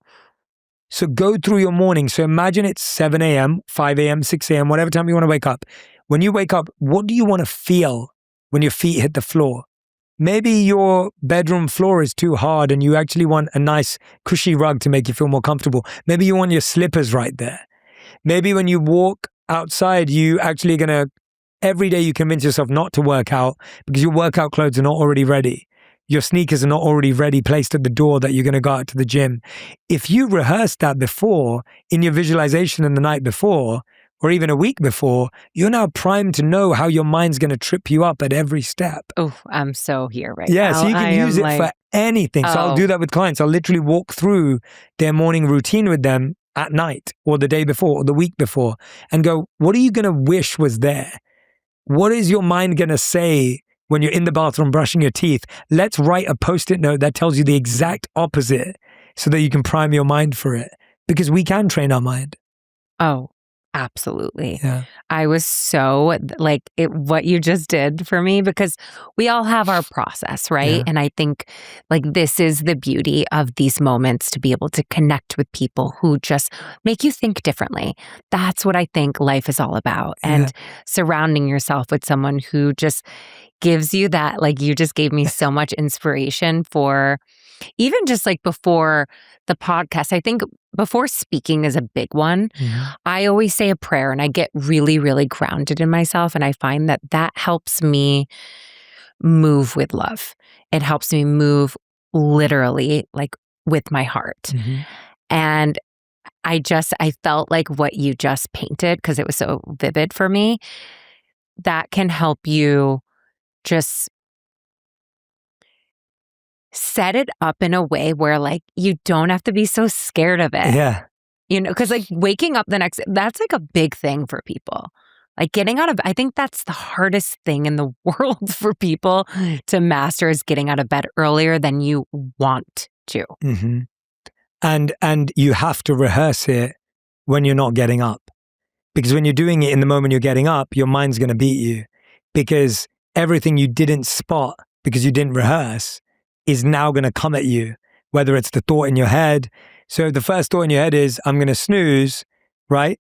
So go through your morning. So imagine it's 7 a.m., 5 a.m., 6 a.m., whatever time you want to wake up. When you wake up, what do you want to feel when your feet hit the floor? Maybe your bedroom floor is too hard and you actually want a nice cushy rug to make you feel more comfortable. Maybe you want your slippers right there. Maybe when you walk outside, you actually going to, every day you convince yourself not to work out because your workout clothes are not already ready. Your sneakers are not already ready, placed at the door that you're going to go out to the gym. If you rehearsed that before in your visualization in the night before, or even a week before, you're now primed to know how your mind's going to trip you up at every step. Oh, I'm so here right now. Yeah, so you can use it for anything. So I'll do that with clients. I'll literally walk through their morning routine with them at night or the day before or the week before and go, what are you going to wish was there? What is your mind going to say when you're in the bathroom brushing your teeth? Let's write a Post-it note that tells you the exact opposite so that you can prime your mind for it, because we can train our mind. Oh, absolutely. Yeah. I was so what you just did for me, because we all have our process, right? Yeah. And I think this is the beauty of these moments, to be able to connect with people who just make you think differently. That's what I think life is all about. And surrounding yourself with someone who just gives you that, you just gave me so much inspiration for even just before the podcast. I think before speaking is a big one. Mm-hmm. I always say a prayer and I get really, really grounded in myself. And I find that helps me move with love. It helps me move literally with my heart. Mm-hmm. And I felt like what you just painted, because it was so vivid for me, that can help you just set it up in a way where you don't have to be so scared of it. Yeah. Because waking up that's a big thing for people. Getting out of, I think that's the hardest thing in the world for people to master, is getting out of bed earlier than you want to. Mm-hmm. And you have to rehearse it when you're not getting up. Because when you're doing it in the moment you're getting up, your mind's going to beat you. Because everything you didn't spot because you didn't rehearse is now going to come at you, whether it's the thought in your head. So the first thought in your head is, I'm going to snooze, right?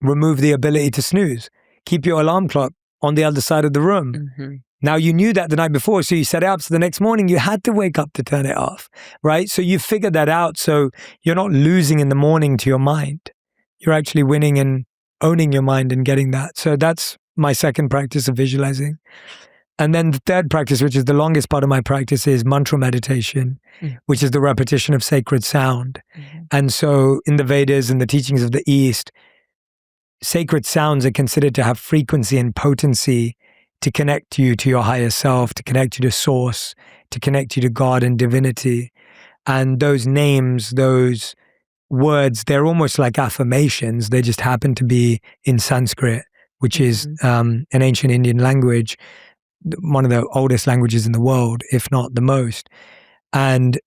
Remove the ability to snooze. Keep your alarm clock on the other side of the room. Mm-hmm. Now you knew that the night before, so you set it up. So the next morning you had to wake up to turn it off, right? So you figured that out. So you're not losing in the morning to your mind. You're actually winning and owning your mind and getting that. So that's my second practice of visualizing. And then the third practice, which is the longest part of my practice, is mantra meditation, which is the repetition of sacred sound. Mm-hmm. And so in the Vedas and the teachings of the East, sacred sounds are considered to have frequency and potency to connect you to your higher self, to connect you to source, to connect you to God and divinity. And those names, those words, they're almost like affirmations. They just happen to be in Sanskrit, which is an ancient Indian language, one of the oldest languages in the world, if not the most. And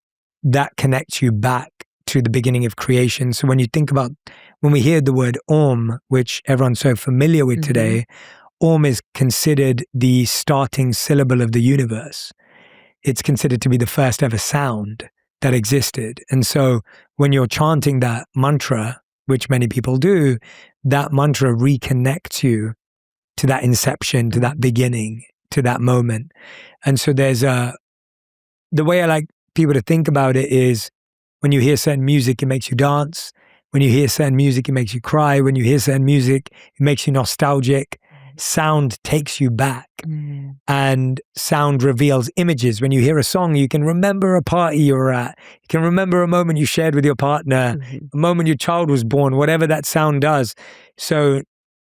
that connects you back to the beginning of creation. So when you think about, when we hear the word Om, which everyone's so familiar with today, Om is considered the starting syllable of the universe. It's considered to be the first ever sound that existed. And so when you're chanting that mantra, which many people do, that mantra reconnects you to that inception, to that beginning, to that moment. And so there's the way I like people to think about it is, when you hear certain music, it makes you dance. When you hear certain music, it makes you cry. When you hear certain music, it makes you nostalgic. Sound takes you back, and sound reveals images. When you hear a song, you can remember a party you were at. You can remember a moment you shared with your partner, a moment your child was born, whatever that sound does. So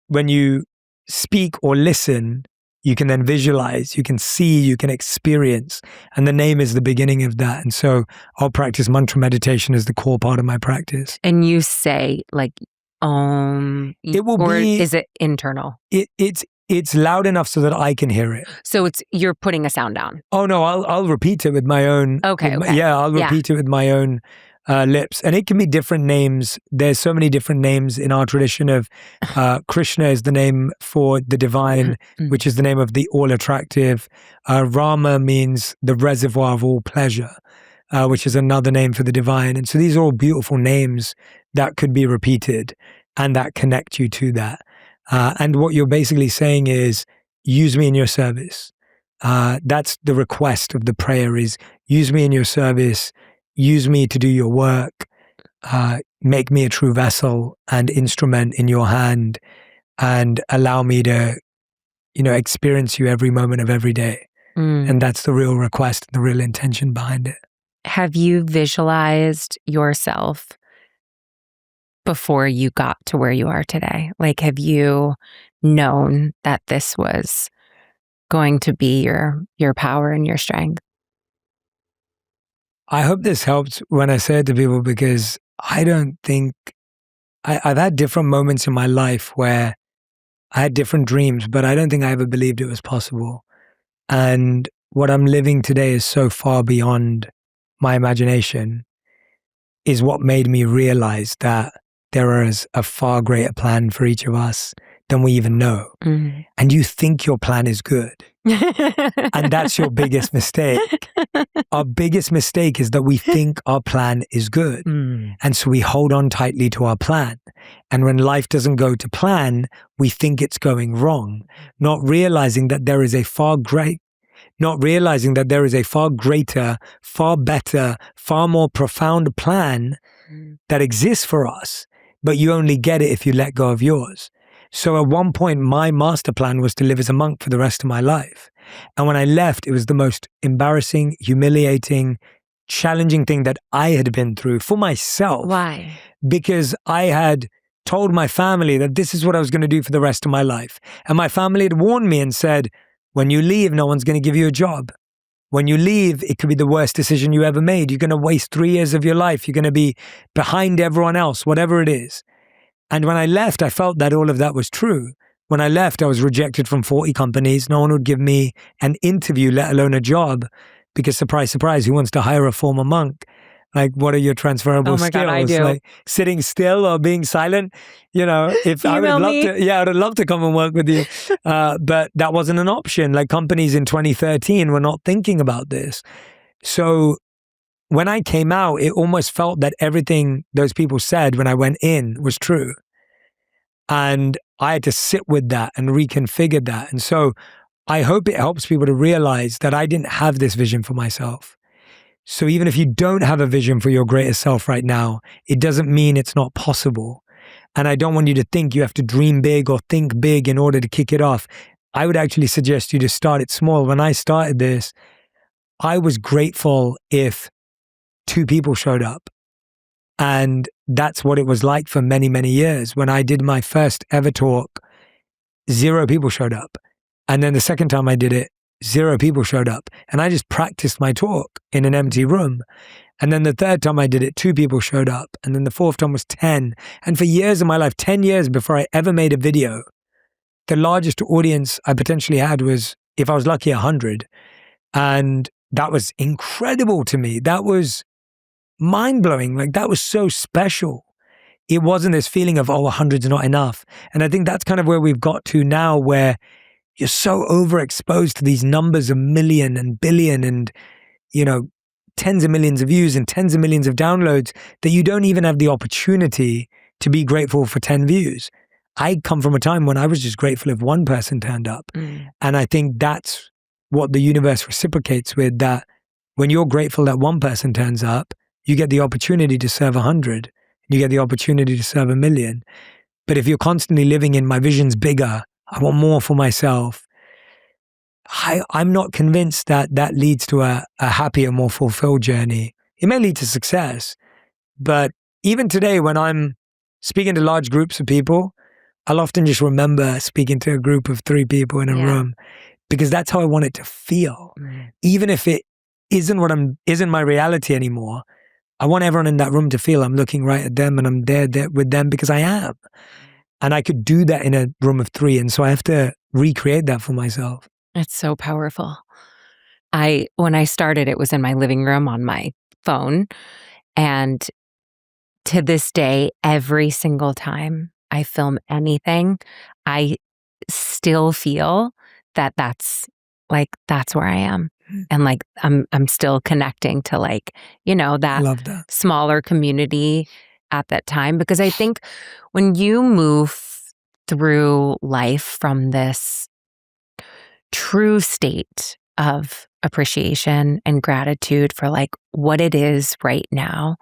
when you speak or listen, you can then visualize, you can see, you can experience. And the name is the beginning of that. And so I'll practice mantra meditation as the core part of my practice. And you say like, It will or be, is it internal? It's loud enough so that I can hear it. So you're putting a sound down. Oh no, I'll repeat it with my own. Okay. I'll repeat it with my own lips, and it can be different names. There's so many different names in our tradition of Krishna is the name for the divine, which is the name of the all attractive. Rama means the reservoir of all pleasure, which is another name for the divine. And so these are all beautiful names that could be repeated and that connect you to that. And what you're basically saying is, use me in your service. That's the request of the prayer is, use me in your service, use me to do your work, make me a true vessel and instrument in your hand, and allow me to, experience you every moment of every day. And that's the real request, the real intention behind it. Have you visualized yourself before you got to where you are today? Like, have you known that this was going to be your power and your strength? I hope this helps when I say it to people, because I don't think I've had different moments in my life where I had different dreams, but I don't think I ever believed it was possible. And what I'm living today is so far beyond my imagination, is what made me realize that there is a far greater plan for each of us than we even know. And you think your plan is good. And that's your biggest mistake. Our biggest mistake is that we think our plan is good. And so we hold on tightly to our plan. And when life doesn't go to plan, we think it's going wrong, not realizing that there is a far greater, far better, far more profound plan that exists for us. But you only get it if you let go of yours. So at one point, my master plan was to live as a monk for the rest of my life. And when I left, it was the most embarrassing, humiliating, challenging thing that I had been through for myself. Why? Because I had told my family that this is what I was going to do for the rest of my life. And my family had warned me and said, when you leave, no one's going to give you a job. When you leave, it could be the worst decision you ever made. You're going to waste 3 years of your life. You're going to be behind everyone else, whatever it is. And when I left, I felt that all of that was true. When I left, I was rejected from 40 companies. No one would give me an interview, let alone a job, because surprise, surprise, who wants to hire a former monk? Like, what are your transferable skills? God, I do. Like sitting still or being silent? If I would Email love me. to, I would love to come and work with you. But that wasn't an option. Like, companies in 2013 were not thinking about this. So when I came out, it almost felt that everything those people said when I went in was true. And I had to sit with that and reconfigure that. And so I hope it helps people to realize that I didn't have this vision for myself. So even if you don't have a vision for your greatest self right now, it doesn't mean it's not possible. And I don't want you to think you have to dream big or think big in order to kick it off. I would actually suggest you to start it small. When I started this, I was grateful if 2 people showed up. And that's what it was like for many, many years. When I did my first ever talk, 0 people showed up. And then the second time I did it, 0 people showed up. And I just practiced my talk in an empty room. And then the third time I did it, 2 people showed up. And then the fourth time was 10. And for years of my life, 10 years before I ever made a video, the largest audience I potentially had was, if I was lucky, 100. And that was incredible to me. That was mind-blowing. Like, that was so special. It wasn't this feeling of, 100's not enough. And I think that's kind of where we've got to now, where you're so overexposed to these numbers of million and billion and, tens of millions of views and tens of millions of downloads that you don't even have the opportunity to be grateful for 10 views. I come from a time when I was just grateful if 1 person turned up. And I think that's what the universe reciprocates with, that when you're grateful that 1 person turns up, you get the opportunity to serve 100. You get the opportunity to serve 1,000,000. But if you're constantly living in my vision's bigger, I want more for myself, I'm not convinced that that leads to a happier, more fulfilled journey. It may lead to success, but even today when I'm speaking to large groups of people, I'll often just remember speaking to a group of 3 people in a room, because that's how I want it to feel. Even if it isn't my reality anymore, I want everyone in that room to feel I'm looking right at them and I'm there with them because I am. And I could do that in a room of 3. And so I have to recreate that for myself. It's so powerful. When I started, it was in my living room on my phone. And to this day, every single time I film anything, I still feel that that's where I am. And like, I'm still connecting to like, I love that. smaller community at that time. Because I think when you move through life from this true state of appreciation and gratitude for like what it is right now,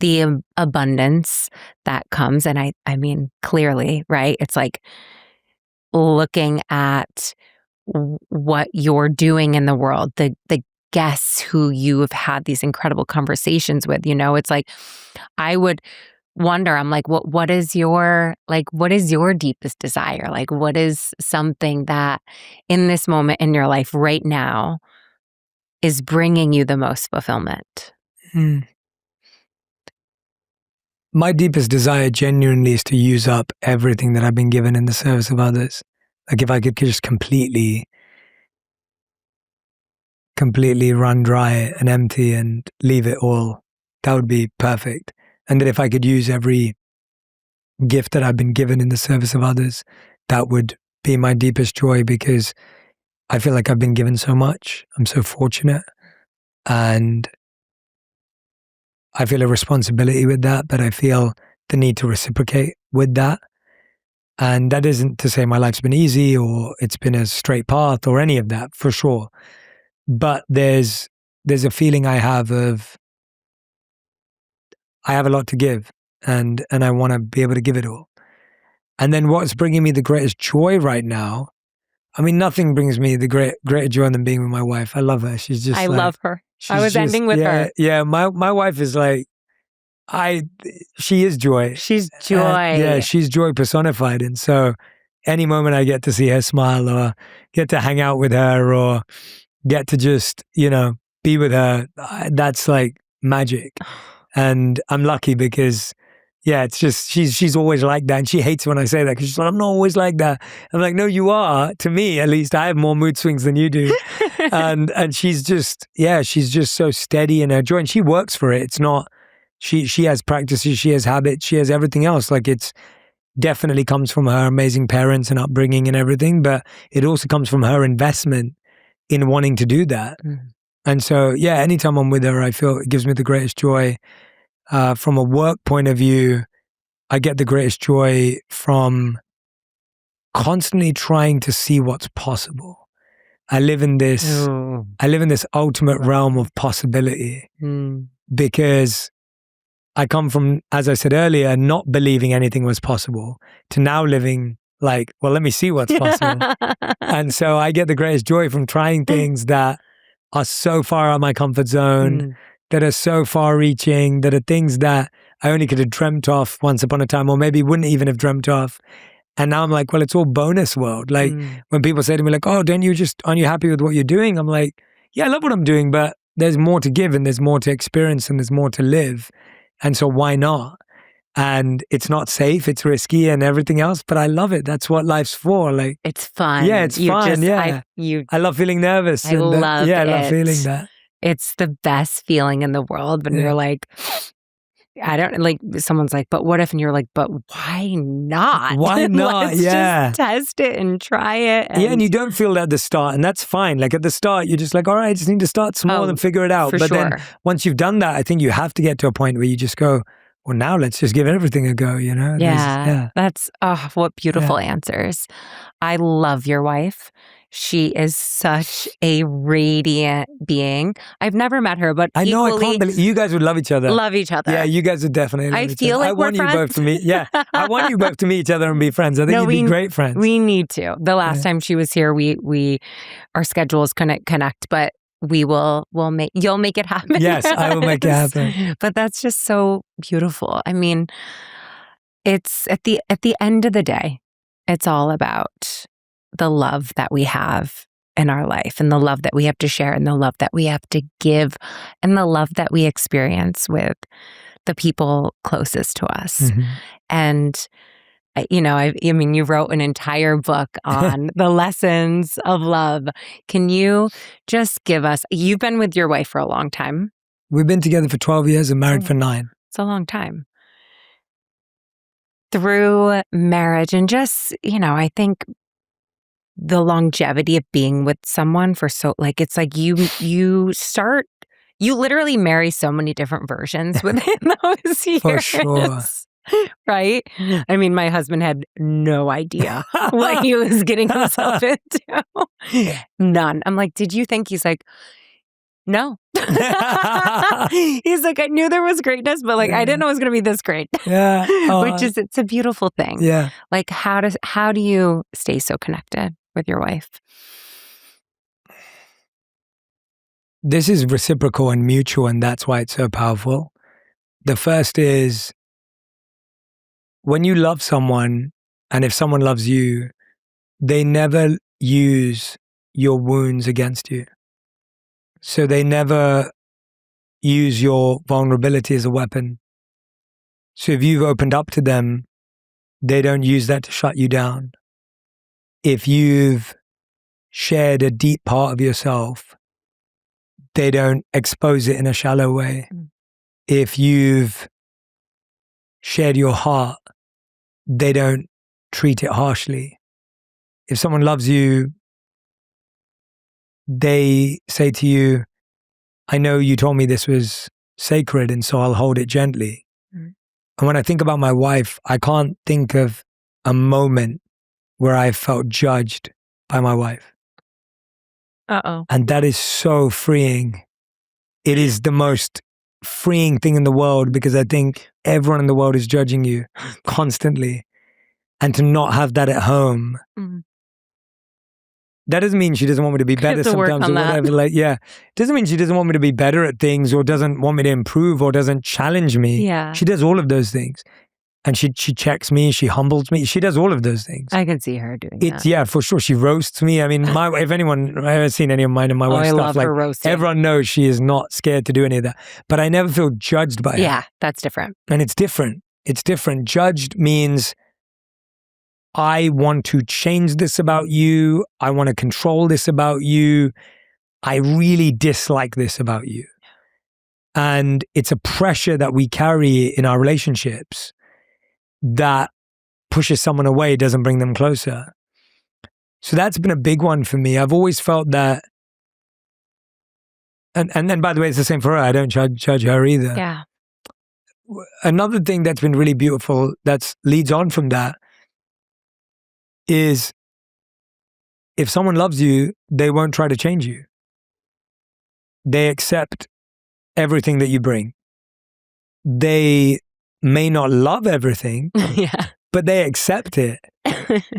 the abundance that comes, and I mean, clearly, right? It's like looking at what you're doing in the world, the guests who you have had these incredible conversations with, it's like, I would wonder, I'm like, what is your deepest desire? Like, what is something that in this moment in your life right now is bringing you the most fulfillment? My deepest desire genuinely is to use up everything that I've been given in the service of others. Like if I could just completely run dry and empty and leave it all, that would be perfect. And that if I could use every gift that I've been given in the service of others, that would be my deepest joy, because I feel like I've been given so much. I'm so fortunate. And I feel a responsibility with that, but I feel the need to reciprocate with that. And that isn't to say my life's been easy or it's been a straight path or any of that, for sure. But there's a feeling I have of, I have a lot to give, and I want to be able to give it all. And then what's bringing me the greatest joy right now, I mean, nothing brings me the greater joy than being with my wife. I love her. She's just I love her. I was ending with her. Yeah, my wife is like, she is joy. She's joy. She's joy personified. And so any moment I get to see her smile or get to hang out with her or get to just, be with her, that's like magic. And I'm lucky because, it's just, she's always like that. And she hates when I say that because she's like, I'm not always like that. I'm like, no, you are. To me, at least, I have more mood swings than you do. and she's just, she's just so steady in her joy. And she works for it. It's not, she has practices, she has habits, she has everything else. Like it's definitely comes from her amazing parents and upbringing and everything, but it also comes from her investment in wanting to do that. And so, anytime I'm with her, I feel it gives me the greatest joy. From a work point of view, I get the greatest joy from constantly trying to see what's possible. I live in this ultimate realm of possibility because I come from, as I said earlier, not believing anything was possible to now living like, well, let me see what's possible. And so I get the greatest joy from trying things that are so far out of my comfort zone, that are so far reaching, that are things that I only could have dreamt of once upon a time, or maybe wouldn't even have dreamt of. And now I'm like, well, it's all bonus world. Like when people say to me like, oh, aren't you happy with what you're doing? I'm like, yeah, I love what I'm doing, but there's more to give and there's more to experience and there's more to live. And so why not? And it's not safe, it's risky and everything else, but I love it. That's what life's for. Like it's fun. Yeah, it's fun. I love feeling nervous. I love feeling that. It's the best feeling in the world when you're like, I don't like, someone's like, but what if? And you're like, but why not? Why not? Let's just test it and try it. And you don't feel that at the start, and that's fine. Like at the start, you're just like, all right, I just need to start small and figure it out. But then once you've done that, I think you have to get to a point where you just go, well, now let's just give everything a go, That's, what beautiful answers. I love your wife. She is such a radiant being. I've never met her, but I know, I can't believe you guys would love each other. Love each other. Yeah, you guys would definitely love each other. Like I want we're you both to meet. Yeah, I want you both to meet each other and be friends. I think you'd be great friends. We need to. The last time she was here, we our schedules couldn't connect, but you'll make it happen. Yes, I will make it happen. But that's just so beautiful. I mean, it's at the end of the day, it's all about the love that we have in our life, and the love that we have to share, and the love that we have to give, and the love that we experience with the people closest to us. Mm-hmm. And I mean, you wrote an entire book on the lessons of love. Can you just give us, you've been with your wife for a long time. We've been together for 12 years and married for 9. It's a long time. Through marriage and just, I think the longevity of being with someone for it's like you literally marry so many different versions within those years. For sure. Right? I mean, my husband had no idea what he was getting himself into. None. I'm like, did you think? He's like, no. He's like, I knew there was greatness, but I didn't know it was going to be this great. Yeah. It's a beautiful thing. Yeah. Like, how do you stay so connected with your wife? This is reciprocal and mutual, and that's why it's so powerful. The first is, when you love someone, and if someone loves you, they never use your wounds against you. So they never use your vulnerability as a weapon. So if you've opened up to them, they don't use that to shut you down. If you've shared a deep part of yourself, they don't expose it in a shallow way. If you've shared your heart, they don't treat it harshly. If someone loves you, they say to you, I know you told me this was sacred, and so I'll hold it gently. And when I think about my wife, I can't think of a moment where I felt judged by my wife. And that is so freeing. It is the most freeing thing in the world, because I think everyone in the world is judging you constantly. And to not have that at home, that doesn't mean she doesn't want me to be better sometimes or whatever. It doesn't mean she doesn't want me to be better at things, or doesn't want me to improve, or doesn't challenge me. Yeah. She does all of those things. And she checks me, she humbles me. She does all of those things. I can see her doing that. Yeah, for sure. She roasts me. I mean, if anyone, I've ever seen any of mine and my wife's stuff, love her roasting. Everyone knows she is not scared to do any of that. But I never feel judged by her. Yeah, that's different. And it's different. It's different. Judged means, I want to change this about you. I want to control this about you. I really dislike this about you. And it's a pressure that we carry in our relationships that pushes someone away, doesn't bring them closer. So that's been a big one for me. I've always felt that, and then by the way, it's the same for her. I don't judge her either. Yeah. Another thing that's been really beautiful that leads on from that is, if someone loves you, they won't try to change you. They accept everything that you bring. They may not love everything, but they accept it.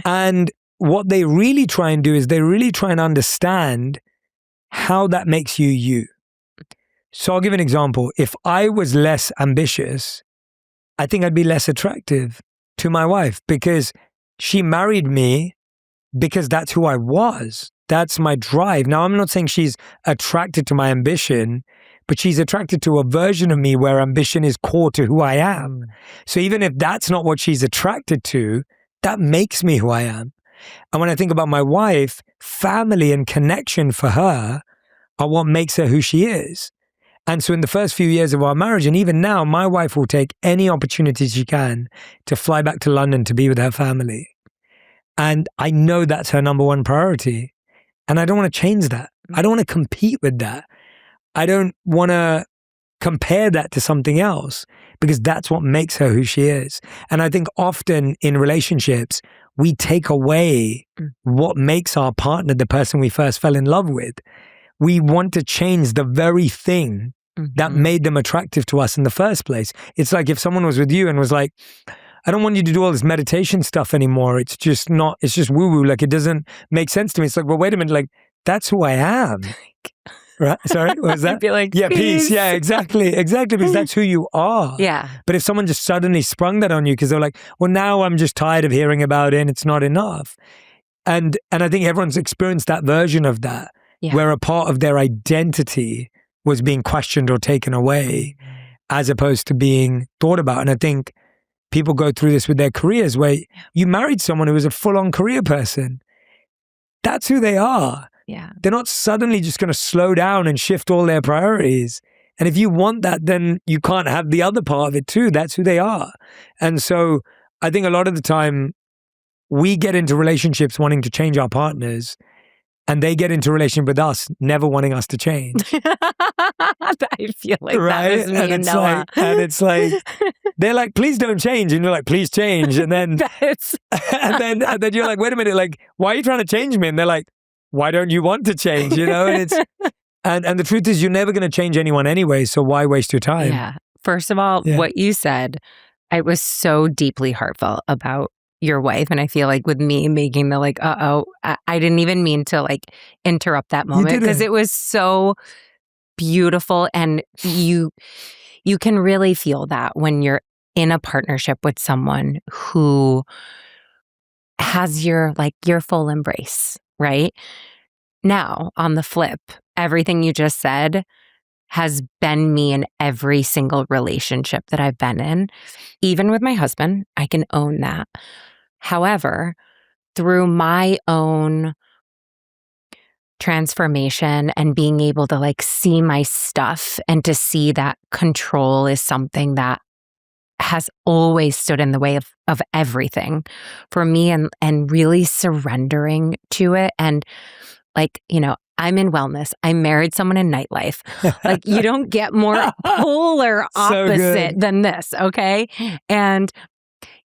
And what they really try and do is they really try and understand how that makes you you. So I'll give an example. If I was less ambitious, I think I'd be less attractive to my wife, because she married me because that's who I was. That's my drive. Now, I'm not saying she's attracted to my ambition, but she's attracted to a version of me where ambition is core to who I am. So even if that's not what she's attracted to, that makes me who I am. And when I think about my wife, family and connection for her are what makes her who she is. And so in the first few years of our marriage, and even now, my wife will take any opportunity she can to fly back to London to be with her family. And I know that's her number one priority. And I don't want to change that. I don't want to compete with that. I don't want to compare that to something else, because that's what makes her who she is. And I think often in relationships, we take away what makes our partner the person we first fell in love with. We want to change the very thing that made them attractive to us in the first place. It's like if someone was with you and was like, I don't want you to do all this meditation stuff anymore. It's just woo-woo. Like, it doesn't make sense to me. It's like, well, wait a minute. Like, that's who I am. Right? Sorry, what was that? I'd be like, yeah, peace. Yeah, exactly. Because that's who you are. Yeah. But if someone just suddenly sprung that on you because they're like, well, now I'm just tired of hearing about it and it's not enough. And I think everyone's experienced that version of that, where a part of their identity was being questioned or taken away as opposed to being thought about. And I think people go through this with their careers, where you married someone who was a full-on career person. That's who they are. Yeah. They're not suddenly just going to slow down and shift all their priorities. And if you want that, then you can't have the other part of it too. That's who they are. And so I think a lot of the time we get into relationships wanting to change our partners, and they get into a relationship with us never wanting us to change. I feel like right? that was me and Noah. It's like, they're like, please don't change. And you're like, please change. And then, and then you're like, wait a minute, like, why are you trying to change me? And they're like, why don't you want to change? You know, and it's, and the truth is you're never going to change anyone anyway. So why waste your time? Yeah. First of all, what you said, I was so deeply heartfelt about your wife. And I feel like with me making the like, I didn't even mean to like interrupt that moment because it was so beautiful. And you can really feel that when you're in a partnership with someone who has your full embrace, right? Now, on the flip, everything you just said has been me in every single relationship that I've been in. Even with my husband, I can own that. However, through my own transformation and being able to like see my stuff and to see that control is something that has always stood in the way of everything for me, and really surrendering to it. And like, you know, I'm in wellness. I married someone in nightlife. Like, you don't get more polar opposite than this, okay? And,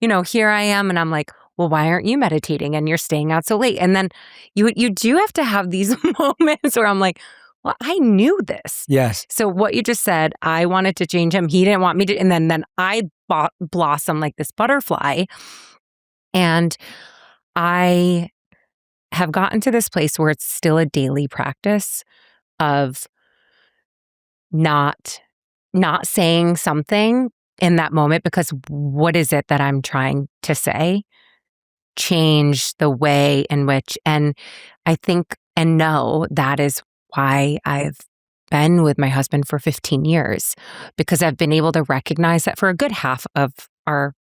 you know, here I am and I'm like, well, why aren't you meditating and you're staying out so late? And then you do have to have these moments where I'm like, well, I knew this. Yes. So what you just said, I wanted to change him. He didn't want me to. And then I blossom like this butterfly. And I have gotten to this place where it's still a daily practice of not saying something in that moment, because what is it that I'm trying to say? Change the way in which, and I think and know that is why I've been with my husband for 15 years, because I've been able to recognize that for a good half of our,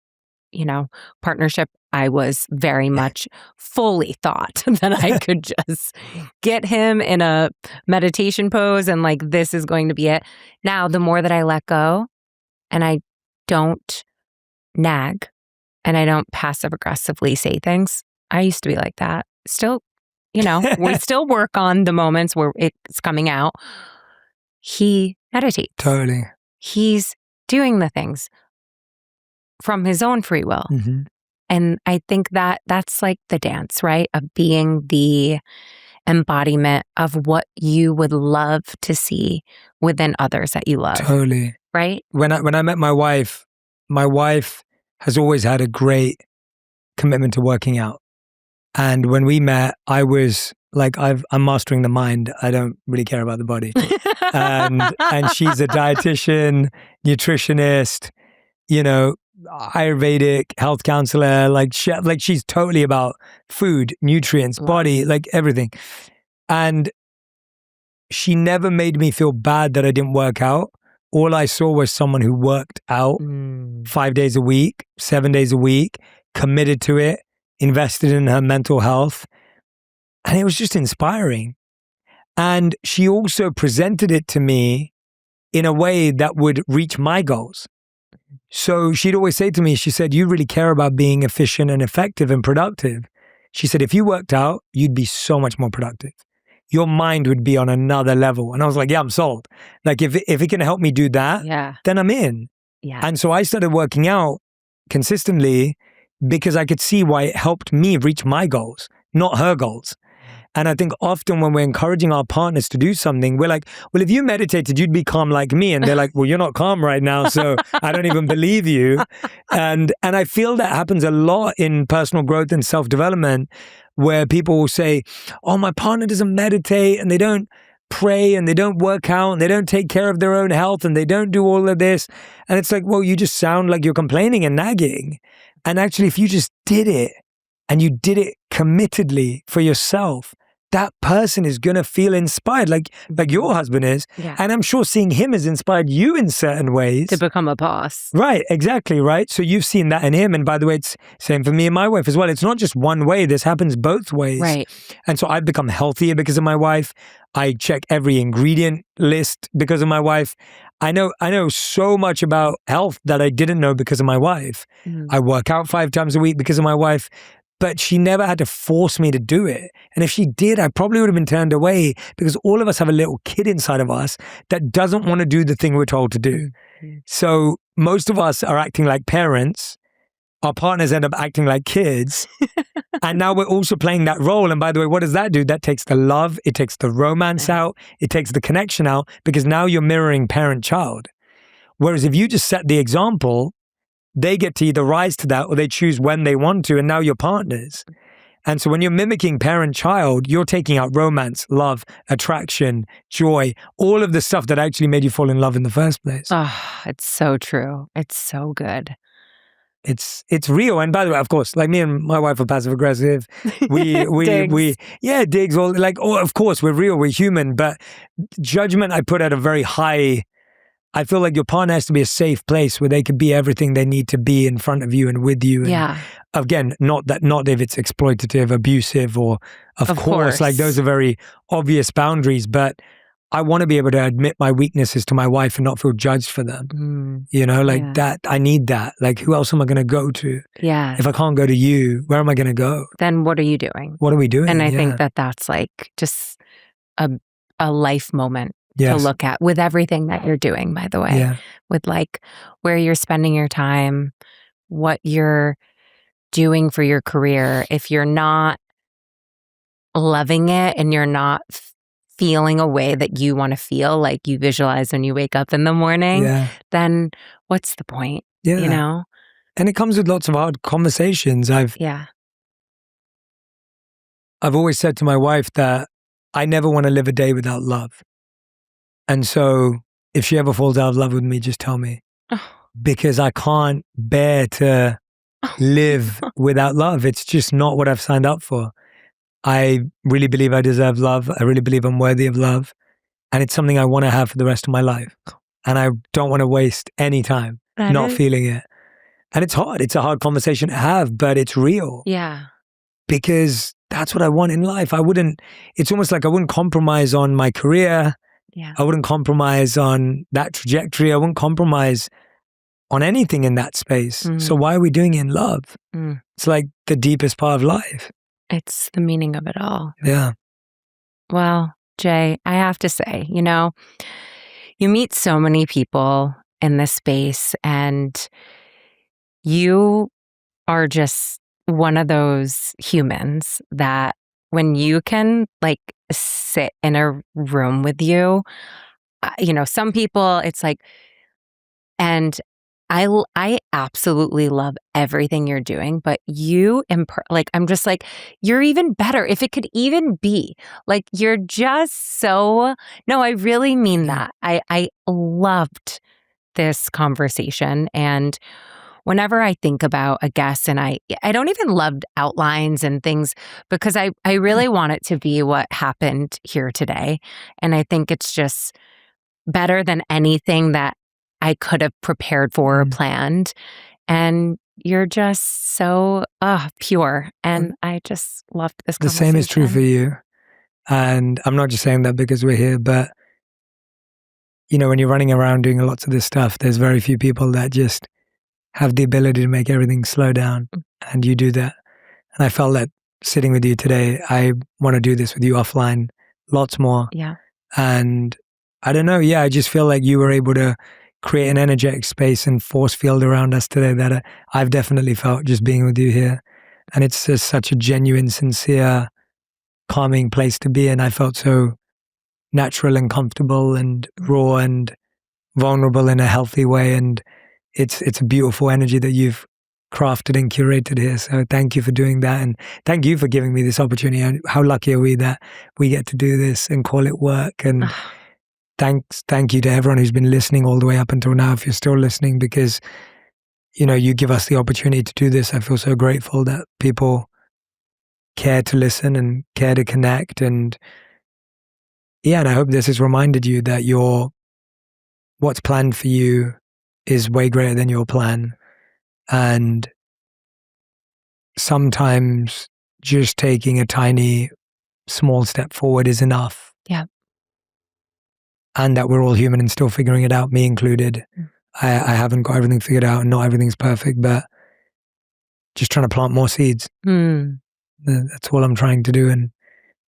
you know, partnership, I was very much fully thought that I could just get him in a meditation pose and like, this is going to be it. Now, the more that I let go and I don't nag and I don't passive aggressively say things, I used to be like that. Still, you know, we still work on the moments where it's coming out. He meditates. Totally. He's doing the things from his own free will. Mm-hmm. And I think that that's like the dance, right? Of being the embodiment of what you would love to see within others that you love. Totally. Right? When I met my wife has always had a great commitment to working out. And when we met, I was like, I'm mastering the mind. I don't really care about the body. and she's a dietitian, nutritionist, you know, Ayurvedic health counselor. Like she's totally about food, nutrients, body, like everything. And she never made me feel bad that I didn't work out. All I saw was someone who worked out 5 days a week, 7 days a week, committed to it, invested in her mental health. And it was just inspiring. And she also presented it to me in a way that would reach my goals. So she'd always say to me, she said, you really care about being efficient and effective and productive. She said, if you worked out, you'd be so much more productive. Your mind would be on another level. And I was like, yeah, I'm sold. Like if it can help me do that, then I'm in. Yeah. And so I started working out consistently because I could see why it helped me reach my goals, not her goals. And I think often when we're encouraging our partners to do something, we're like, well, if you meditated, you'd be calm like me. And they're like, well, you're not calm right now, so I don't even believe you. And I feel that happens a lot in personal growth and self-development, where people will say, oh, my partner doesn't meditate and they don't pray and they don't work out and they don't take care of their own health and they don't do all of this. And it's like, well, you just sound like you're complaining and nagging. And actually, if you just did it, and you did it committedly for yourself, that person is going to feel inspired like your husband is. Yeah. And I'm sure seeing him has inspired you in certain ways. To become a boss. Right, exactly, right? So you've seen that in him. And by the way, it's same for me and my wife as well. It's not just one way. This happens both ways. Right. And so I've become healthier because of my wife. I check every ingredient list because of my wife. I know so much about health that I didn't know because of my wife. I work out 5 times a week because of my wife. But she never had to force me to do it. And if she did, I probably would have been turned away because all of us have a little kid inside of us that doesn't want to do the thing we're told to do. So most of us are acting like parents. Our partners end up acting like kids. And now we're also playing that role. And by the way, what does that do? That takes the love, it takes the romance out, it takes the connection out, because now you're mirroring parent-child. Whereas if you just set the example, they get to either rise to that or they choose when they want to, and now you're partners. And so when you're mimicking parent-child, you're taking out romance, love, attraction, joy, all of the stuff that actually made you fall in love in the first place. Oh, it's so true. It's so good. It's real. And by the way, of course, like me and my wife are passive aggressive. Digs all like, oh, of course, we're real, we're human, but judgment I put at a very high. I feel like your partner has to be a safe place where they could be everything they need to be in front of you and with you. And again, not if it's exploitative, abusive, or of course, like those are very obvious boundaries, but I want to be able to admit my weaknesses to my wife and not feel judged for them. That. I need that. Like, who else am I going to go to? Yeah. If I can't go to you, where am I going to go? Then what are you doing? What are we doing? And I think that that's like just a life moment. To look at with everything that you're doing, by the way, with like where you're spending your time, what you're doing for your career. If you're not loving it and you're not feeling a way that you want to feel, like you visualize when you wake up in the morning, then what's the point? You know? And it comes with lots of hard conversations. I've always said to my wife that I never want to live a day without love. And so if she ever falls out of love with me, just tell me. Because I can't bear to live without love. It's just not what I've signed up for. I really believe I deserve love. I really believe I'm worthy of love. And it's something I want to have for the rest of my life. And I don't want to waste any time not feeling it. And it's hard. It's a hard conversation to have, but it's real. Yeah. Because that's what I want in life. It's almost like I wouldn't compromise on my career. I wouldn't compromise on that trajectory. I wouldn't compromise on anything in that space. So why are we doing it in love? It's like the deepest part of life. It's the meaning of it all. Yeah. Well, Jay, I have to say, you meet so many people in this space and you are just one of those humans that when you can like sit in a room with you, some people it's like, and I absolutely love everything you're doing, but you, I'm just like, you're even better. If it could even be like, you're just so, no, I really mean that. I loved this conversation. And whenever I think about a guest, and I don't even love outlines and things because I really want it to be what happened here today. And I think it's just better than anything that I could have prepared for or planned. And you're just so pure. And I just loved this conversation. The same is true for you. And I'm not just saying that because we're here, but when you're running around doing lots of this stuff, there's very few people that just have the ability to make everything slow down. And you do that. And I felt that sitting with you today, I want to do this with you offline lots more. Yeah. And I don't know. Yeah, I just feel like you were able to create an energetic space and force field around us today that I've definitely felt just being with you here. And it's just such a genuine, sincere, calming place to be in. I felt so natural and comfortable and raw and vulnerable in a healthy way. And it's a beautiful energy that you've crafted and curated here. So thank you for doing that. And thank you for giving me this opportunity. And how lucky are we that we get to do this and call it work. And thank you to everyone who's been listening all the way up until now, if you're still listening, because, you give us the opportunity to do this. I feel so grateful that people care to listen and care to connect. And yeah, and I hope this has reminded you that what's planned for you is way greater than your plan. And sometimes just taking a tiny, small step forward is enough. Yeah. And that we're all human and still figuring it out, me included. I haven't got everything figured out and not everything's perfect, but just trying to plant more seeds. That's all I'm trying to do, and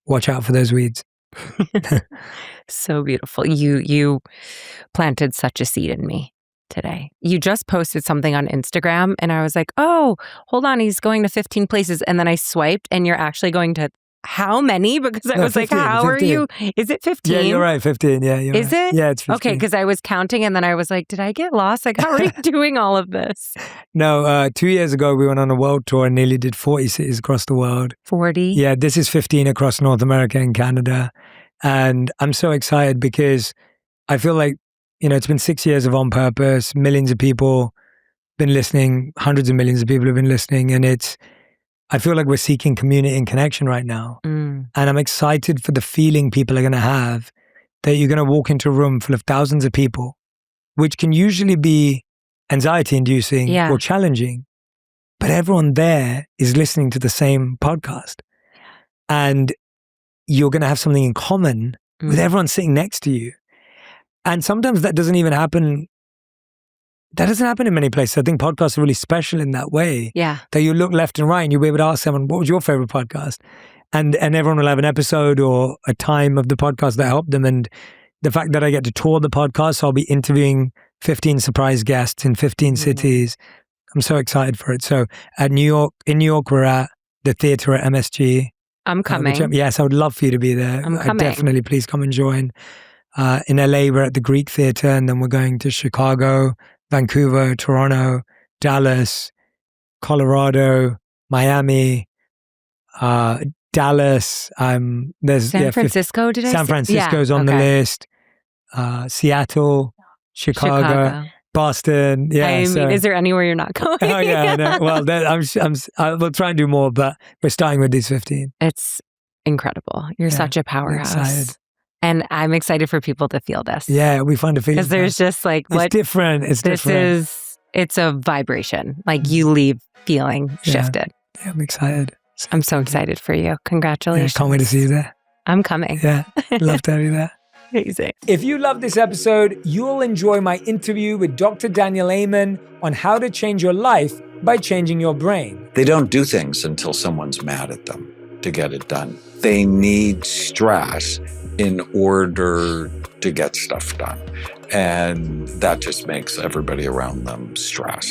watch out for those weeds. So beautiful. You planted such a seed in me today. You just posted something on Instagram and I was like, oh, hold on, he's going to 15 places. And then I swiped and you're actually going to how many? Because I was 15, like, how 15. are you? Is it 15? Yeah, you're right, 15. Yeah, you're Is right. it? Yeah, it's 15. Okay, because I was counting and then I was like, did I get lost? Like, how are you doing all of this? No, 2 years ago, we went on a world tour and nearly did 40 cities across the world. 40? Yeah, this is 15 across North America and Canada. And I'm so excited because I feel like, it's been 6 years of On Purpose. Millions of people been listening. Hundreds of millions of people have been listening. And I feel like we're seeking community and connection right now. And I'm excited for the feeling people are going to have that you're going to walk into a room full of thousands of people, which can usually be anxiety-inducing or challenging. But everyone there is listening to the same podcast. And you're going to have something in common with everyone sitting next to you. And sometimes that doesn't even happen. That doesn't happen in many places. I think podcasts are really special in that way. Yeah. That you look left and right and you'll be able to ask someone, what was your favorite podcast? And everyone will have an episode or a time of the podcast that helped them. And the fact that I get to tour the podcast, so I'll be interviewing 15 surprise guests in 15 cities. I'm so excited for it. So in New York, we're at the theater at MSG. I'm coming. Yes, I would love for you to be there. I'm coming. Definitely, please come and join. In LA, we're at the Greek Theater, and then we're going to Chicago, Vancouver, Toronto, Dallas, Colorado, Miami, Dallas. There's San Francisco. San Francisco's on the list. Seattle, Chicago. Boston. Yeah. I mean, is there anywhere you're not going? Oh yeah. I know. Well, I will try and do more, but we're starting with these 15. It's incredible. You're such a powerhouse. And I'm excited for people to feel this. Yeah, we find a feeling. Because there's just like, it's different. It's a vibration. Like you leave feeling shifted. Yeah, I'm excited. I'm so excited for you. Congratulations. Yeah, can't wait to see you there. I'm coming. Yeah, love to have you there. Amazing. If you love this episode, you'll enjoy my interview with Dr. Daniel Amen on how to change your life by changing your brain. They don't do things until someone's mad at them to get it done. They need stress in order to get stuff done. And that just makes everybody around them stressed.